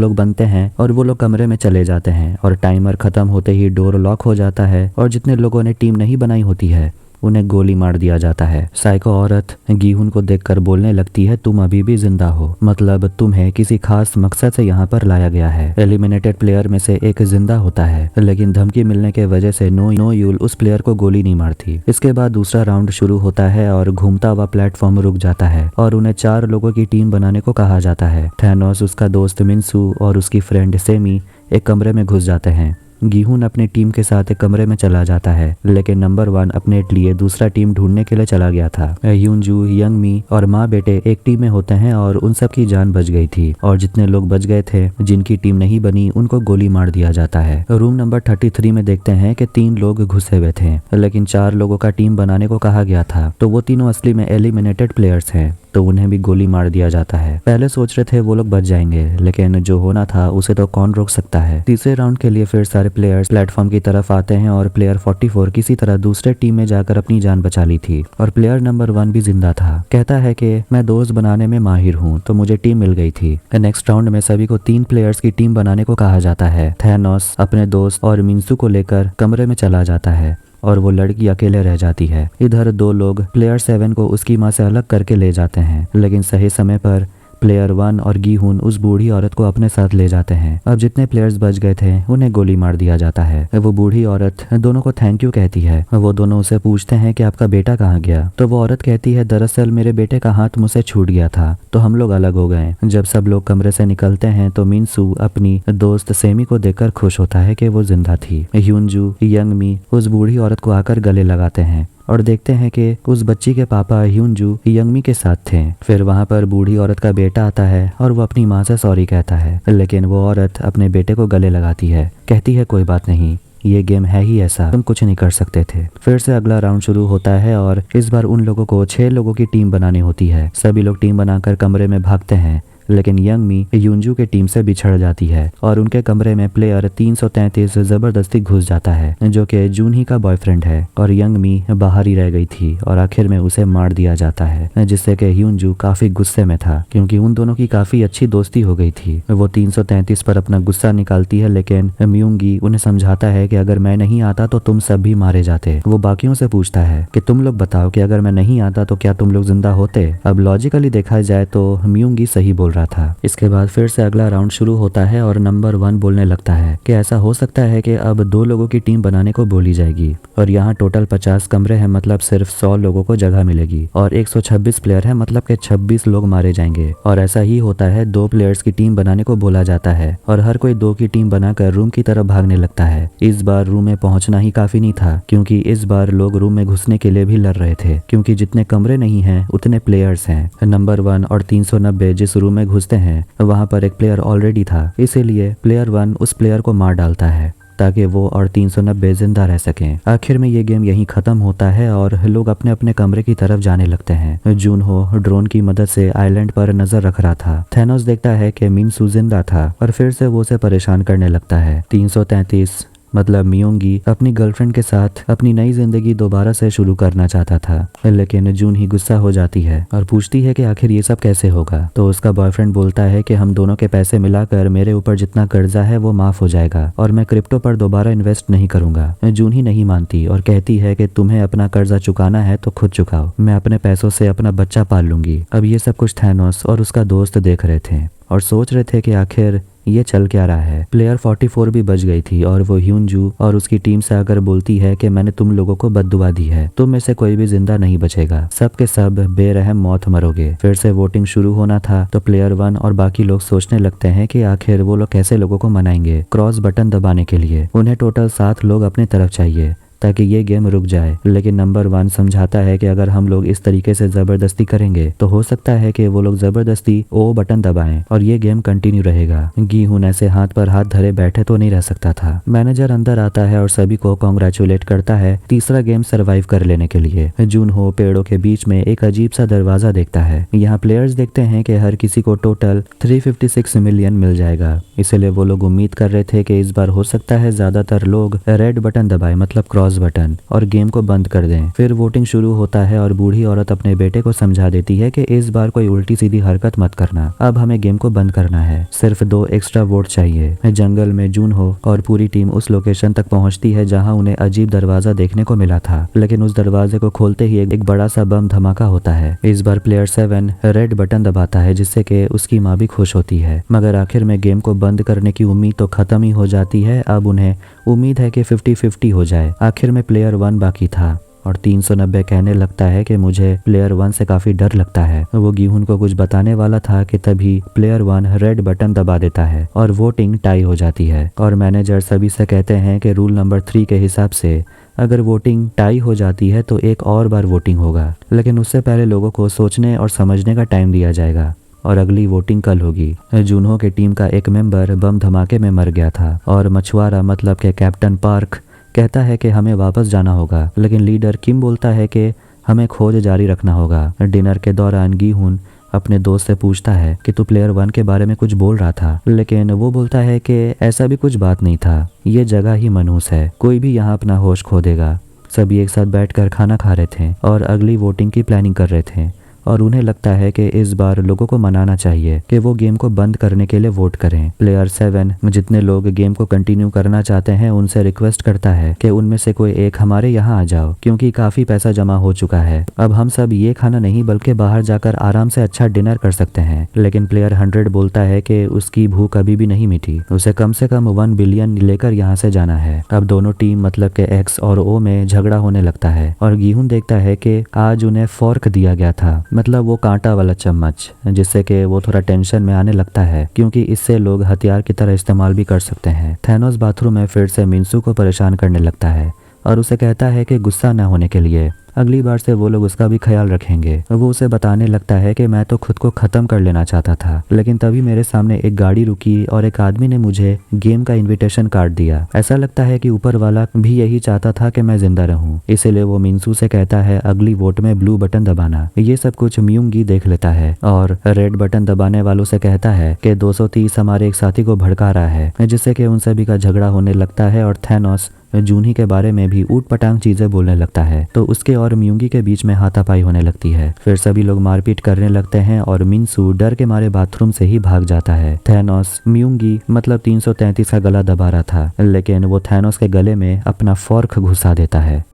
[SPEAKER 1] लोग बनते हैं और वो लोग कमरे में चले जाते हैं और टाइमर खत्म होते ही डोर लॉक हो जाता है और जितने लोगों ने टीम नहीं बनाई होती है उन्हें गोली मार दिया जाता है। साइको औरत गीहुन को देखकर बोलने लगती है तुम अभी भी जिंदा हो, मतलब तुम्हें किसी खास मकसद से यहाँ पर लाया गया है। एलिमिनेटेड प्लेयर में से एक जिंदा होता है लेकिन धमकी मिलने के वजह से नो यूल उस प्लेयर को गोली नहीं मारती। इसके बाद दूसरा राउंड शुरू होता है और घूमता हुआ प्लेटफॉर्म रुक जाता है और उन्हें 4 लोगों की टीम बनाने को कहा जाता है। थैनोस, उसका दोस्त मिनसू और उसकी फ्रेंड सेमी एक कमरे में घुस जाते हैं। गीहुन अपनी टीम के साथ एक कमरे में चला जाता है लेकिन नंबर 1 अपने लिए दूसरा टीम ढूंढने के लिए चला गया था। ह्यूनजू, यंगमी और माँ बेटे एक टीम में होते हैं और उन सब की जान बच गई थी और जितने लोग बच गए थे जिनकी टीम नहीं बनी उनको गोली मार दिया जाता है। रूम नंबर 33 में देखते हैं कि 3 लोग घुसे हुए थे लेकिन 4 लोगों का टीम बनाने को कहा गया था, तो वो तीनों असली में एलिमिनेटेड प्लेयर्स हैं, तो उन्हें भी गोली मार दिया जाता है। पहले सोच रहे थे वो लोग बच जाएंगे लेकिन जो होना था उसे तो कौन रोक सकता है। तीसरे राउंड के लिए फिर सारे प्लेयर्स प्लेटफॉर्म की तरफ आते हैं और प्लेयर 44 किसी तरह दूसरे टीम में जाकर अपनी जान बचा ली थी और प्लेयर नंबर 1 भी जिंदा था। कहता है कि मैं दोस्त बनाने में माहिर हूँ तो मुझे टीम मिल गई थी। नेक्स्ट राउंड में सभी को 3 प्लेयर्स की टीम बनाने को कहा जाता है। थैनोस अपने दोस्त और मिनसू को लेकर कमरे में चला जाता है और वो लड़की अकेले रह जाती है। इधर 2 लोग प्लेयर 7 को उसकी माँ से अलग करके ले जाते हैं लेकिन सही समय पर प्लेयर 1 और गीहुन उस बूढ़ी औरत को अपने साथ ले जाते हैं। अब जितने प्लेयर्स बच गए थे उन्हें गोली मार दिया जाता है। वो बूढ़ी औरत दोनों को थैंक यू कहती है। वो दोनों उसे पूछते हैं कि आपका बेटा कहाँ गया, तो वो औरत कहती है दरअसल मेरे बेटे का हाथ मुझसे छूट गया था तो हम लोग अलग हो गए। जब सब लोग कमरे से निकलते हैं तो मिनसू अपनी दोस्त सेमी को देखकर खुश होता है कि वो जिंदा थी। ह्यूनजू, यंगमी उस बूढ़ी औरत को आकर गले लगाते हैं और देखते हैं कि उस बच्ची के पापा ह्यूनजू यंगमी के साथ थे। फिर वहाँ पर बूढ़ी औरत का बेटा आता है और वो अपनी माँ से सॉरी कहता है लेकिन वो औरत अपने बेटे को गले लगाती है, कहती है कोई बात नहीं, ये गेम है ही ऐसा, तुम कुछ नहीं कर सकते थे। फिर से अगला राउंड शुरू होता है और इस बार उन लोगों को 6 लोगों की टीम बनानी होती है। सभी लोग टीम बनाकर कमरे में भागते हैं लेकिन यंगमी ह्यूनजू के टीम से बिछड़ जाती है और उनके कमरे में प्लेयर 333 जबरदस्ती घुस जाता है जो कि जून ही का बॉयफ्रेंड है और यंगमी बाहर ही रह गई थी और आखिर में उसे मार दिया जाता है, जिससे कि ह्यूनजू काफी गुस्से में था क्योंकि उन दोनों की काफी अच्छी दोस्ती हो गई थी। वो 333 पर अपना गुस्सा निकालती है लेकिन म्यूंगी उन्हें समझाता है कि अगर मैं नहीं आता तो तुम सब भी मारे जाते। वो बाकियों से पूछता है कि तुम लोग बताओ कि अगर मैं नहीं आता तो क्या तुम लोग जिंदा होते। अब लॉजिकली देखा जाए तो म्यूंगी सही बोल रहा था। इसके बाद फिर से अगला राउंड शुरू होता है और नंबर 1 बोलने लगता है कि ऐसा हो सकता है कि अब 2 लोगों की टीम बनाने को बोली जाएगी और यहाँ टोटल 50 कमरे हैं, मतलब सिर्फ 100 लोगों को जगह मिलेगी और 126 प्लेयर है, मतलब के 26 लोग मारे जाएंगे। और ऐसा ही होता है, 2 प्लेयर्स की टीम बनाने को बोला जाता है और हर कोई 2 की टीम बनाकर रूम की तरफ भागने लगता है। इस बार रूम में पहुंचना ही काफी नहीं था, क्योंकि इस बार लोग रूम में घुसने के लिए भी लड़ रहे थे, क्योंकि जितने कमरे नहीं हैं उतने प्लेयर्स हैं। नंबर 1 और 390 जिस रूम में घुसते हैं वहां पर एक प्लेयर ऑलरेडी था, इसीलिए प्लेयर 1 उस प्लेयर को मार डालता है ताकि वो और 390 जिंदा रह सकें। आखिर में ये गेम यहीं खत्म होता है और लोग अपने अपने कमरे की तरफ जाने लगते हैं। जूनहो ड्रोन की मदद से आइलैंड पर नजर रख रहा था। थैनोस देखता है कि मिनसू जिंदा था और फिर से वो उसे परेशान करने लगता है। 333 मतलब मियोंगी अपनी गर्लफ्रेंड के साथ अपनी नई जिंदगी दोबारा से शुरू करना चाहता था, लेकिन जून ही गुस्सा हो जाती है और पूछती है कि आखिर ये सब कैसे होगा। तो उसका बॉयफ्रेंड बोलता है कि हम दोनों के पैसे मिलाकर मेरे ऊपर जितना कर्जा है वो माफ हो जाएगा और मैं क्रिप्टो पर दोबारा इन्वेस्ट नहीं करूंगा। जून ही नहीं मानती और कहती है कि तुम्हें अपना कर्जा चुकाना है तो खुद चुकाओ, मैं अपने पैसों से अपना बच्चा पाल लूंगी। अब ये सब कुछ थैनोस और उसका दोस्त देख रहे थे और सोच रहे थे कि आखिर ये चल क्या रहा है। प्लेयर 44 भी बच गई थी और वो ह्यूनजू और उसकी टीम से आकर बोलती है कि मैंने तुम लोगों को बद्दुआ दी है, तुम में से कोई भी जिंदा नहीं बचेगा, सब के सब बेरहम मौत मरोगे। फिर से वोटिंग शुरू होना था तो प्लेयर 1 और बाकी लोग सोचने लगते हैं कि आखिर वो लोग कैसे लोगों को मनाएंगे। क्रॉस बटन दबाने के लिए उन्हें टोटल 7 लोग अपनी तरफ चाहिए ताकि ये गेम रुक जाए, लेकिन नंबर 1 समझाता है कि अगर हम लोग इस तरीके से जबरदस्ती करेंगे तो हो सकता है कि वो लोग जबरदस्ती ओ बटन दबाएं और ये गेम कंटिन्यू रहेगा। गीहुन ऐसे हाथ पर हाथ धरे बैठे तो नहीं रह सकता था। मैनेजर अंदर आता है और सभी को कॉन्ग्रेचुलेट करता है तीसरा गेम सर्वाइव कर लेने के लिए। जूनहो पेड़ों के बीच में एक अजीब सा दरवाजा देखता है। यहाँ प्लेयर्स देखते हैं कि हर किसी को टोटल 356 मिलियन मिल जाएगा, इसलिए वो लोग उम्मीद कर रहे थे कि इस बार हो सकता है ज्यादातर लोग रेड बटन दबाए, मतलब क्रॉस बटन, और गेम को बंद कर दें। फिर वोटिंग शुरू होता है और बूढ़ी औरत अपने बेटे को समझा देती है कि इस बार कोई उल्टी सीधी हरकत मत करना, अब हमें गेम को बंद करना है, सिर्फ 2 एक्स्ट्रा वोट चाहिए। जंगल में जूनहो और पूरी टीम उस लोकेशन तक पहुंचती है जहां उन्हें अजीब दरवाजा देखने को मिला था, लेकिन उस दरवाजे को खोलते ही एक बड़ा सा बम धमाका होता है। इस बार प्लेयर 7 रेड बटन दबाता है जिससे कि उसकी माँ भी खुश होती है, मगर आखिर में गेम को बंद करने की उम्मीद तो खत्म ही हो जाती है। अब उन्हें उम्मीद है कि 50-50 हो जाए। आखिर में प्लेयर 1 बाकी था और 390 कहने लगता है कि मुझे प्लेयर 1 से काफी डर लगता है। वो गीहुन को कुछ बताने वाला था कि तभी प्लेयर 1 रेड बटन दबा देता है और वोटिंग टाई हो जाती है। और मैनेजर सभी से कहते हैं कि रूल नंबर 3 के हिसाब से अगर वोटिंग टाई हो जाती है तो एक और बार वोटिंग होगा, लेकिन उससे पहले लोगों को सोचने और समझने का टाइम दिया जाएगा और अगली वोटिंग कल होगी। जूनहो की टीम का एक मेंबर बम धमाके में मर गया था और मछुआरा मतलब के कैप्टन पार्क कहता है कि हमें वापस जाना होगा, लेकिन लीडर किम बोलता है कि हमें खोज जारी रखना होगा। डिनर के दौरान गीहुन अपने दोस्त से पूछता है कि तू प्लेयर 1 के बारे में कुछ बोल रहा था, लेकिन वो बोलता है कि ऐसा भी कुछ बात नहीं था, ये जगह ही मनहूस है, कोई भी यहाँ अपना होश खो देगा। सभी एक साथ बैठकर खाना खा रहे थे और अगली वोटिंग की प्लानिंग कर रहे थे और उन्हें लगता है कि इस बार लोगों को मनाना चाहिए कि वो गेम को बंद करने के लिए वोट करें। प्लेयर 7 जितने लोग गेम को कंटिन्यू करना चाहते हैं उनसे रिक्वेस्ट करता है कि उनमें से कोई एक हमारे यहाँ आ जाओ, क्योंकि काफी पैसा जमा हो चुका है, अब हम सब ये खाना नहीं बल्कि बाहर जाकर आराम से अच्छा डिनर कर सकते हैं। लेकिन प्लेयर 100 बोलता है कि उसकी भूख अभी भी नहीं मिटी, उसे कम से कम 1 बिलियन लेकर यहाँ से जाना है। अब दोनों टीम मतलब के एक्स और ओ में झगड़ा होने लगता है और गीहुन देखता है कि आज उन्हें फॉर्क दिया गया था, मतलब वो कांटा वाला चम्मच, जिससे कि वो थोड़ा टेंशन में आने लगता है क्योंकि इससे लोग हथियार की तरह इस्तेमाल भी कर सकते हैं। थैनोस बाथरूम में फिर से मिनसू को परेशान करने लगता है और उसे कहता है कि गुस्सा न होने के लिए, अगली बार से वो लोग उसका भी ख्याल रखेंगे। वो उसे बताने लगता है कि मैं तो खुद को खत्म कर लेना चाहता था, लेकिन तभी मेरे सामने एक गाड़ी रुकी और एक आदमी ने मुझे गेम का इनविटेशन कार्ड दिया। ऐसा लगता है कि ऊपर वाला भी यही चाहता था कि मैं जिंदा रहूं, इसीलिए वो मिनसू से कहता है अगली वोट में ब्लू बटन दबाना। ये सब कुछ मियोंगी देख लेता है और रेड बटन दबाने वालों से कहता है कि 230 हमारे एक साथी को भड़का रहा है, जिससे कि उन सभी का झगड़ा होने लगता है और थैनोस जूनही के बारे में भी ऊट पटांग चीजें बोलने लगता है, तो उसके और मियोंगी के बीच में हाथापाई होने लगती है। फिर सभी लोग मारपीट करने लगते हैं और मिनसू डर के मारे बाथरूम से ही भाग जाता है। थैनोस मियोंगी मतलब 333 का गला दबा रहा था, लेकिन वो थैनोस के गले में अपना फॉर्क घुसा देता है।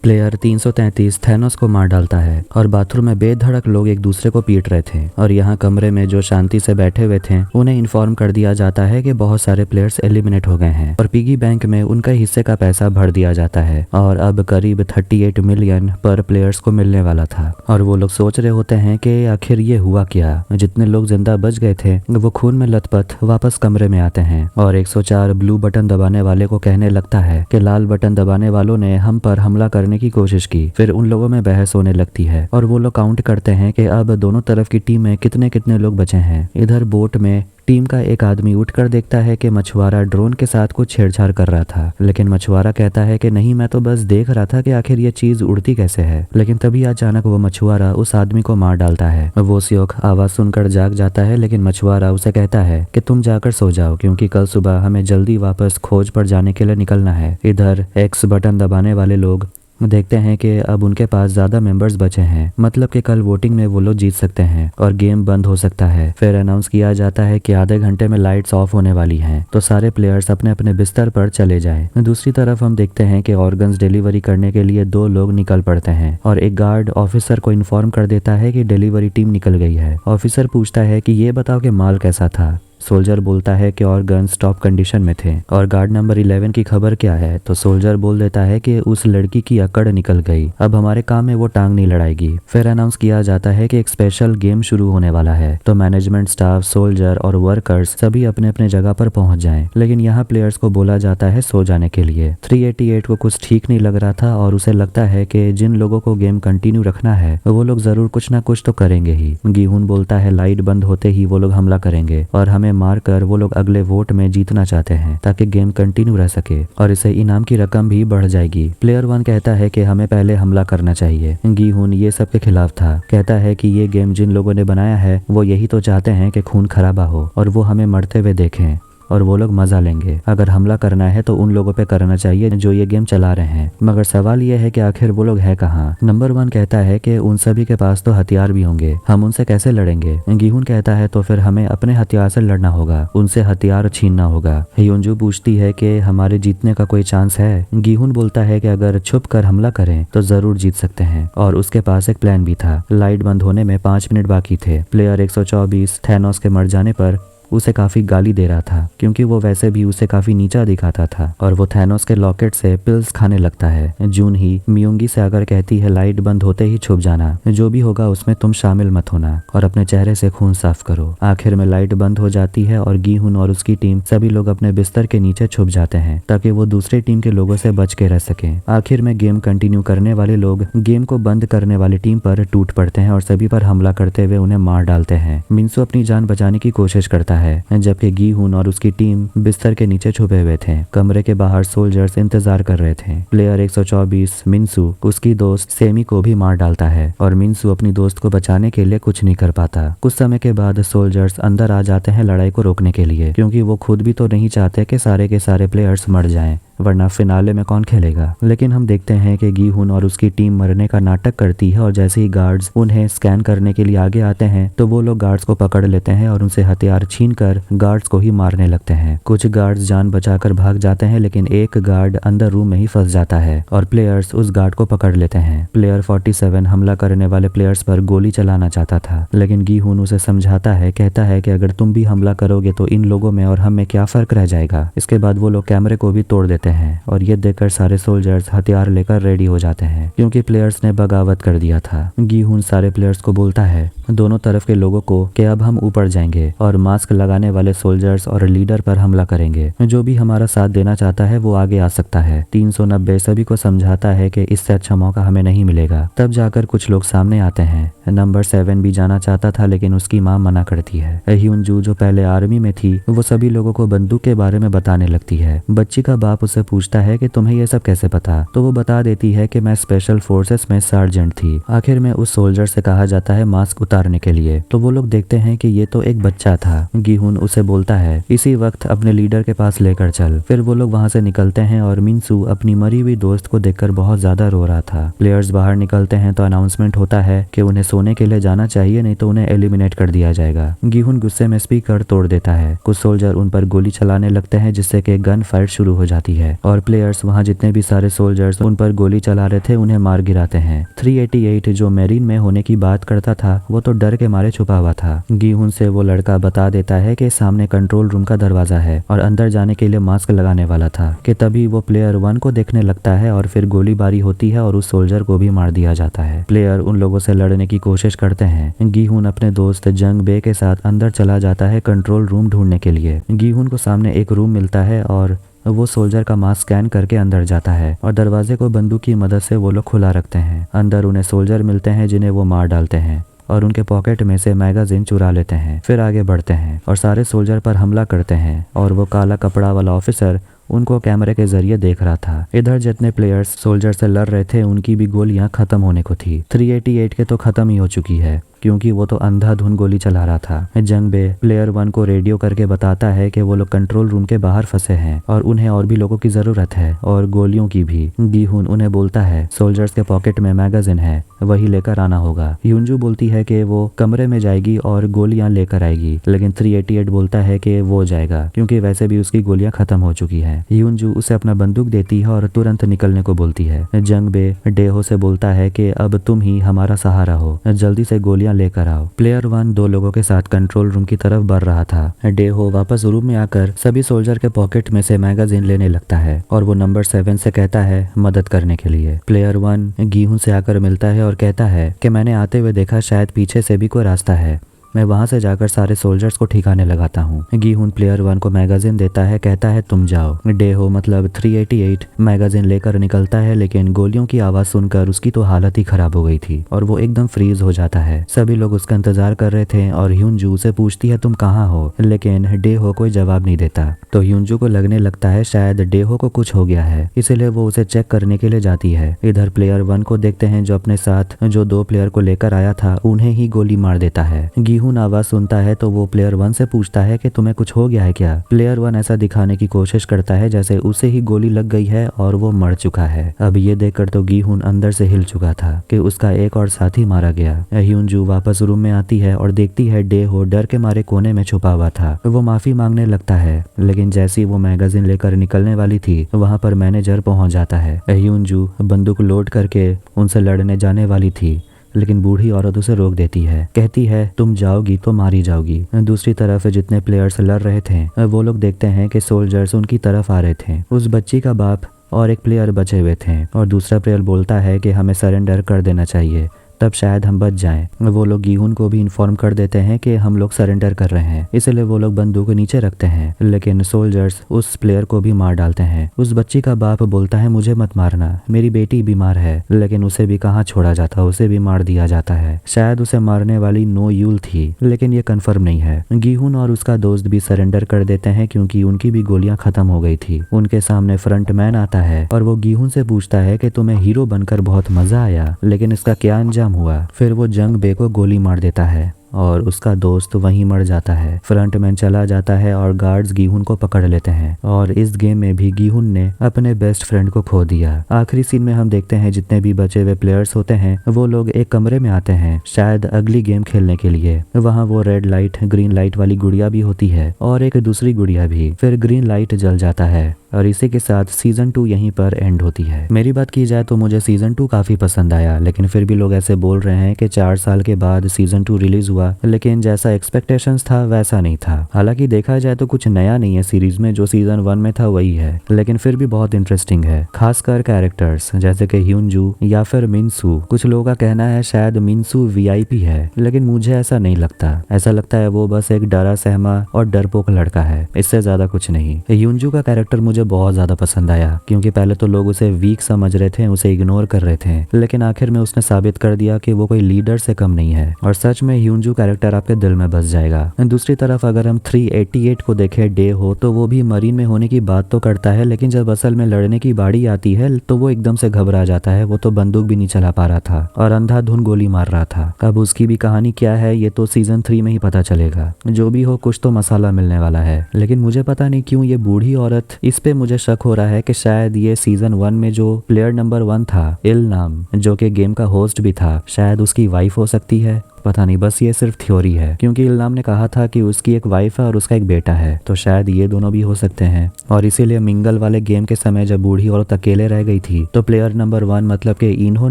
[SPEAKER 1] प्लेयर 333 थैनोस को मार डालता है और बाथरूम में बेधड़क लोग एक दूसरे को पीट रहे थे और यहाँ कमरे में जो शांति से बैठे हुए थे उन्हें इन्फॉर्म कर दिया जाता है कि बहुत सारे प्लेयर्स एलिमिनेट हो गए हैं और पिगी बैंक में उनका हिस्से का पैसा भर दिया जाता है और अब करीब 38 मिलियन पर प्लेयर्स को मिलने वाला था। और वो लोग सोच रहे होते हैं कि आखिर ये हुआ क्या। जितने लोग जिंदा बच गए थे वो खून में लथपथ वापस कमरे में आते हैं और 104 ब्लू बटन दबाने वाले को कहने लगता है कि लाल बटन दबाने वालों ने हम पर हमला करने की कोशिश की। फिर उन लोगों में बहस होने लगती है और वो लोग काउंट करते हैं कि अब दोनों तरफ की टीम में कितने कितने लोग बचे हैं। इधर बोट में टीम का एक आदमी उठकर देखता है कि मछुआरा ड्रोन के साथ कुछ छेड़छाड़ कर रहा था, लेकिन मछुआरा कहता है कि नहीं, मैं तो बस देख रहा था कि आखिर ये चीज उड़ती कैसे है। लेकिन तभी अचानक वो मछुआरा उस आदमी को मार डालता है। वो स्योक आवाज सुनकर जाग जाता है, लेकिन मछुआरा उसे कहता है कि तुम जाकर सो जाओ क्योंकि कल सुबह हमें जल्दी वापस खोज पर जाने के लिए निकलना है। इधर एक्स बटन दबाने वाले लोग देखते हैं कि अब उनके पास ज्यादा मेंबर्स बचे हैं, मतलब कि कल वोटिंग में वो लोग जीत सकते हैं और गेम बंद हो सकता है। फिर अनाउंस किया जाता है कि आधे घंटे में लाइट्स ऑफ होने वाली हैं, तो सारे प्लेयर्स अपने अपने बिस्तर पर चले जाएं। दूसरी तरफ हम देखते हैं कि ऑर्गन्स डिलीवरी करने के लिए 2 लोग निकल पड़ते हैं और एक गार्ड ऑफिसर को इन्फॉर्म कर देता है कि डिलीवरी टीम निकल गई है। ऑफिसर पूछता है कि ये बताओ कि माल कैसा था। सोल्जर बोलता है कि ऑर्गन स्टॉप कंडीशन में थे। और गार्ड नंबर 11 की खबर क्या है, तो सोल्जर बोल देता है कि उस लड़की की अकड़ निकल गई, अब हमारे काम में वो टांग नहीं लड़ाएगी। फिर अनाउंस किया जाता है कि एक स्पेशल गेम शुरू होने वाला है, तो मैनेजमेंट स्टाफ, सोल्जर और वर्कर्स सभी अपने अपने जगह पर पहुंच जाएं। लेकिन यहाँ प्लेयर्स को बोला जाता है सो जाने के लिए। 388 को कुछ ठीक नहीं लग रहा था और उसे लगता है कि जिन लोगों को गेम कंटिन्यू रखना है वो लोग जरूर कुछ ना कुछ तो करेंगे ही। गीहून बोलता है लाइट बंद होते ही वो लोग हमला करेंगे और हमें मारकर वो लोग अगले वोट में जीतना चाहते हैं ताकि गेम कंटिन्यू रह सके और इसे इनाम की रकम भी बढ़ जाएगी। प्लेयर 1 कहता है कि हमें पहले हमला करना चाहिए। गीहून ये सब के खिलाफ था, कहता है कि ये गेम जिन लोगों ने बनाया है वो यही तो चाहते हैं कि खून खराबा हो और वो हमें मरते हुए देखें और वो लोग मजा लेंगे। अगर हमला करना है तो उन लोगों पे करना चाहिए जो ये गेम चला रहे हैं, मगर सवाल ये है कि आखिर वो लोग है कहाँ। नंबर 1 कहता है कि उन सभी के पास तो हथियार भी होंगे, हम उनसे कैसे लड़ेंगे। गीहून कहता है तो फिर हमें अपने हथियार से लड़ना होगा, उनसे हथियार छीनना होगा। ह्योंजू पूछती है कि हमारे जीतने का कोई चांस है। गीहून बोलता है कि अगर छुप कर हमला करें तो जरूर जीत सकते हैं और उसके पास एक प्लान भी था। लाइट बंद होने में 5 मिनट बाकी थे। प्लेयर 124 थैनोस के मर जाने पर उसे काफी गाली दे रहा था क्योंकि वो वैसे भी उसे काफी नीचा दिखाता था और वो थैनोस के लॉकेट से पिल्स खाने लगता है। जून ही मियोंगी से आकर कहती है लाइट बंद होते ही छुप जाना, जो भी होगा उसमें तुम शामिल मत होना और अपने चेहरे से खून साफ करो। आखिर में लाइट बंद हो जाती है और गीहून और उसकी टीम सभी लोग अपने बिस्तर के नीचे छुप जाते हैं ताकि वो दूसरी टीम के लोगों से बच के रह सके। आखिर में गेम कंटिन्यू करने वाले लोग गेम को बंद करने वाली टीम पर टूट पड़ते हैं और सभी पर हमला करते हुए उन्हें मार डालते हैं। मिन्सू अपनी जान बचाने की कोशिश करता है जबकि गीहून और उसकी टीम बिस्तर के नीचे छुपे हुए थे। कमरे के बाहर सोल्जर्स इंतजार कर रहे थे। प्लेयर 124 मिन्सू उसकी दोस्त सेमी को भी मार डालता है और मिन्सू अपनी दोस्त को बचाने के लिए कुछ नहीं कर पाता। कुछ समय के बाद सोल्जर्स अंदर आ जाते हैं लड़ाई को रोकने के लिए क्योंकि वो खुद भी तो नहीं चाहते कि सारे के सारे प्लेयर्स मर जाएं, वरना फिनाले में कौन खेलेगा। लेकिन हम देखते हैं कि गीहून और उसकी टीम मरने का नाटक करती है और जैसे ही गार्ड्स उन्हें स्कैन करने के लिए आगे आते हैं तो वो लोग गार्ड्स को पकड़ लेते हैं और उनसे हथियार छीनकर गार्ड्स को ही मारने लगते हैं। कुछ गार्ड्स जान बचाकर भाग जाते हैं लेकिन एक गार्ड अंदर रूम में ही फंस जाता है और प्लेयर्स उस गार्ड को पकड़ लेते हैं। प्लेयर 47 हमला करने वाले प्लेयर्स पर गोली चलाना चाहता था लेकिन गीहून उसे समझाता है, कहता है कि अगर तुम भी हमला करोगे तो इन लोगों में और हम में क्या फर्क रह जाएगा। इसके बाद वो लोग कैमरे को भी तोड़ देते हैं और ये देखकर सारे सोल्जर्स हथियार लेकर रेडी हो जाते हैं क्योंकि प्लेयर्स ने बगावत कर दिया था। गीहून सारे प्लेयर्स को बोलता है दोनों तरफ के लोगों को कि अब हम ऊपर जाएंगे और मास्क लगाने वाले सोल्जर्स और लीडर पर हमला करेंगे। जो भी हमारा साथ देना चाहता है वो आगे आ सकता है। 390 सभी को समझाता है कि इससे अच्छा मौका हमें नहीं मिलेगा। तब जाकर कुछ लोग सामने आते हैं। नंबर 7 भी जाना चाहता था लेकिन उसकी माँ मना करती है। ह्योंजू जो पहले आर्मी में थी वो सभी लोगों को बंदूक के बारे में बताने लगती है। बच्ची का बाप उससे पूछता है कि तुम्हें ये सब कैसे पता, तो वो बता देती है कि मैं स्पेशल फोर्सेस में सार्जेंट थी। आखिर में उस सोल्जर से कहा जाता है मास्क उतारने के लिए, तो वो लोग देखते हैं कि ये तो एक बच्चा था। गीहून उसे बोलता है इसी वक्त अपने लीडर के पास लेकर चल। फिर वो लोग वहाँ से निकलते हैं और मिन्सू अपनी मरी हुई दोस्त को देखकर बहुत ज्यादा रो रहा था। प्लेयर्स बाहर निकलते हैं तो अनाउंसमेंट होता है कि उन्हें सोने के लिए जाना चाहिए, नहीं तो उन्हें एलिमिनेट कर दिया जाएगा। गीहून गुस्से में स्पीकर तोड़ देता है। कुछ सोल्जर उन पर गोली चलाने लगते हैं जिससे कि गन फाइट शुरू हो जाती है। है और प्लेयर्स वहाँ जितने भी सारे सोल्जर्स उन पर गोली चला रहे थे उन्हें मार गिराते हैं। 388 जो मेरीन में होने की बात करता था वो तो डर के मारे छुपा हुआ था। गीहुन से वो लड़का बता देता है कि सामने कंट्रोल रूम का दरवाजा है और अंदर जाने के लिए मास्क लगाने वाला था कि तभी वो प्लेयर 1 को देखने लगता है और फिर गोलीबारी होती है और उस सोल्जर को भी मार दिया जाता है। प्लेयर उन लोगों से लड़ने की कोशिश करते हैं। गीहुन अपने दोस्त जंग बे के साथ अंदर चला जाता है कंट्रोल रूम ढूंढने के लिए। गीहुन को सामने एक रूम मिलता है और वो सोल्जर का मास्क स्कैन करके अंदर जाता है और दरवाजे को बंदूक की मदद से वो लोग खुला रखते हैं। अंदर उन्हें सोल्जर मिलते हैं जिन्हें वो मार डालते हैं और उनके पॉकेट में से मैगजीन चुरा लेते हैं। फिर आगे बढ़ते हैं और सारे सोल्जर पर हमला करते हैं और वो काला कपड़ा वाला ऑफिसर उनको कैमरे के जरिए देख रहा था। इधर जितने प्लेयर्स सोल्जर से लड़ रहे थे उनकी भी गोलियां खत्म होने को थी। 388 के तो खत्म ही हो चुकी है क्योंकि वो तो अंधाधुन गोली चला रहा था। जंग बे प्लेयर 1 को रेडियो करके बताता है कि वो लोग कंट्रोल रूम के बाहर फंसे हैं और उन्हें और भी लोगों की जरूरत है और गोलियों की भी। गीहुन उन्हें बोलता है सोल्जर्स के पॉकेट में मैगजीन है, वही लेकर आना होगा। ह्यूंजू बोलती है कि वो कमरे में जाएगी और गोलियां लेकर आएगी, लेकिन 388 बोलता है कि वो जाएगा क्योंकि वैसे भी उसकी गोलियां खत्म हो चुकी है। ह्यूंजू उसे अपना बंदूक देती है और तुरंत निकलने को बोलती है। जंग बे डेहो से बोलता है कि अब तुम ही हमारा सहारा हो, जल्दी से गोलियां लेकर आओ। प्लेयर 1 2 लोगों के साथ कंट्रोल रूम की तरफ बढ़ रहा था। डेहो वापस रूम में आकर सभी सोल्जर के पॉकेट में से मैगजीन लेने लगता है और वो नंबर 7 से कहता है मदद करने के लिए। प्लेयर 1 गीहुन से आकर मिलता है और कहता है कि मैंने आते हुए देखा शायद पीछे से भी कोई रास्ता है, मैं वहां से जाकर सारे सोल्जर्स को ठिकाने लगाता हूँ। गीहुन प्लेयर 1 को मैगजीन देता है, कहता है तुम जाओ। डेहो मतलब 388 मैगजीन लेकर निकलता है, लेकिन गोलियों की आवाज सुनकर उसकी तो हालत ही खराब हो गई थी और वो एकदम फ्रीज हो जाता है। सभी लोग उसका इंतजार कर रहे थे और ह्यूंजू उसे पूछती है तुम कहाँ हो, लेकिन डेहो कोई जवाब नहीं देता। तो ह्यूंजू को लगने लगता है शायद डेहो को कुछ हो गया है, इसीलिए वो उसे चेक करने के लिए जाती है। इधर प्लेयर 1 को देखते हैं जो अपने साथ जो 2 प्लेयर को लेकर आया था उन्हें ही गोली मार देता है। गीहुन आवाज सुनता है तो वो प्लेयर 1 से पूछता है कि तुम्हें कुछ हो गया है क्या। प्लेयर 1 ऐसा दिखाने की कोशिश करता है जैसे उसे ही गोली लग गई है और वो मर चुका है। अब ये देखकर तो गीहुन अंदर से हिल चुका था कि उसका एक और साथी मारा गया। ह्यूंजू वापस रूम में आती है और देखती है डेहो डर के मारे कोने में छुपा हुआ था। वो माफी मांगने लगता है, लेकिन जैसी वो मैगजीन लेकर निकलने वाली थी वहां पर मैनेजर पहुंच जाता है। ह्यूंजू बंदूक लोड करके उनसे लड़ने जाने वाली थी, लेकिन बूढ़ी औरत उसे रोक देती है, कहती है तुम जाओगी तो मारी जाओगी। दूसरी तरफ जितने प्लेयर्स लड़ रहे थे वो लोग देखते हैं कि सोल्जर्स उनकी तरफ आ रहे थे। उस बच्ची का बाप और एक प्लेयर बचे हुए थे और दूसरा प्लेयर बोलता है कि हमें सरेंडर कर देना चाहिए, तब शायद हम बच जाएं। वो लोग गीहुन को भी इन्फॉर्म कर देते हैं कि हम लोग सरेंडर कर रहे हैं, इसलिए वो लोग बंदूक नीचे रखते हैं, लेकिन सोल्जर्स उस प्लेयर को भी मार डालते हैं। उस बच्ची का बाप बोलता है मुझे मत मारना, मेरी बेटी बीमार है, लेकिन उसे भी कहाँ छोड़ा जाता, उसे भी मार दिया जाता है। शायद उसे मारने वाली नो यूल थी, लेकिन ये कंफर्म नहीं है। गीहुन और उसका दोस्त भी सरेंडर कर देते हैं क्योंकि उनकी भी गोलियां खत्म हो गई थी। उनके सामने फ्रंटमैन आता है और वो गीहुन से पूछता है कि तुम्हें हीरो बनकर बहुत मजा आया, लेकिन इसका क्या अंजाम हुआ। फिर वो जंग बे को गोली मार देता है और उसका दोस्त वहीं मर जाता है। फ्रंटमैन चला जाता है और गार्ड्स गीहुन को पकड़ लेते हैं और इस गेम में भी गीहुन ने अपने बेस्ट फ्रेंड को खो दिया। आखिरी सीन में हम देखते हैं जितने भी बचे हुए प्लेयर्स होते हैं वो लोग एक कमरे में आते हैं शायद अगली गेम खेलने के लिए। वहाँ वो रेड लाइट ग्रीन लाइट वाली गुड़िया भी होती है और एक दूसरी गुड़िया भी। फिर ग्रीन लाइट जल जाता है और इसी के साथ सीजन 2 यहीं पर एंड होती है। मेरी बात की जाए तो मुझे सीजन 2 काफी पसंद आया, लेकिन फिर भी लोग ऐसे बोल रहे हैं कि 4 साल के बाद सीजन 2 रिलीज हुआ, लेकिन जैसा एक्सपेक्टेशंस था वैसा नहीं था। हालांकि देखा जाए तो कुछ नया नहीं है सीरीज में, जो सीजन 1 में था वही है, लेकिन फिर भी बहुत इंटरेस्टिंग है। खासकर कैरेक्टर्स जैसे कि ह्यूंजू या फिर मिनसू। कुछ लोगों का कहना है शायद मिनसू वीआईपी है, लेकिन मुझे ऐसा नहीं लगता। ऐसा लगता है वो बस एक डरा सहमा और डरपोक लड़का है, इससे ज्यादा कुछ नहीं। ह्यूंजू का कैरेक्टर मुझे बहुत ज्यादा पसंद आया क्योंकि पहले तो लोग उसे वीक समझ रहे थे, उसे इग्नोर कर रहे थे, लेकिन आखिर में उसने साबित कर दिया कि वो कोई लीडर से कम नहीं है और सच में ह्यूंजू कैरेक्टर आपके दिल में बस जाएगा। दूसरी तरफ अगर हम 388 को देखें डेहो, तो वो भी मरीन में होने की बात तो करता है, लेकिन जब असल में लड़ने की बारी आती है तो वो एकदम से घबरा जाता है। वो तो बंदूक भी नहीं चला पा रहा था और अंधाधुन गोली मार रहा था। अब उसकी भी कहानी क्या है ये तो सीजन 3 में ही पता चलेगा। जो भी हो कुछ तो मसाला मिलने वाला है, लेकिन मुझे पता नहीं क्यों ये बूढ़ी औरत, इस पे मुझे शक हो रहा है कि शायद ये सीजन 1 में जो प्लेयर नंबर 1 था इल नाम, जो कि गेम का होस्ट भी था, शायद उसकी वाइफ हो सकती है। पता नहीं, बस ये सिर्फ थ्योरी है, क्योंकि इल्नाम ने कहा था कि उसकी एक वाइफ है और उसका एक बेटा है, तो शायद ये दोनों भी हो सकते हैं। और इसीलिए मिंगल वाले गेम के समय जब बूढ़ी औरत अकेले रह गई थी तो प्लेयर नंबर 1 मतलब के इन्हों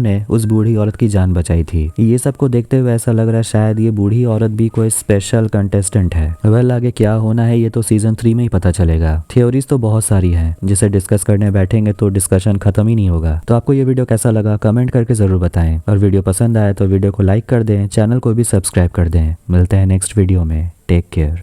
[SPEAKER 1] ने उस बूढ़ी औरत की जान बचाई थी। ये सब को देखते हुए ऐसा लग रहा है शायद ये बूढ़ी औरत भी कोई स्पेशल कंटेस्टेंट है। वेल, आगे क्या होना है ये तो सीजन 3 में ही पता चलेगा। थ्योरीज तो बहुत सारी हैं, जिसे डिस्कस करने बैठेंगे तो डिस्कशन खत्म ही नहीं होगा। तो आपको ये वीडियो कैसा लगा कमेंट करके जरूर बताएं, और वीडियो पसंद आए तो वीडियो को लाइक कर दें, चैनल को भी सब्सक्राइब कर दें। मिलते हैं नेक्स्ट वीडियो में। Take care.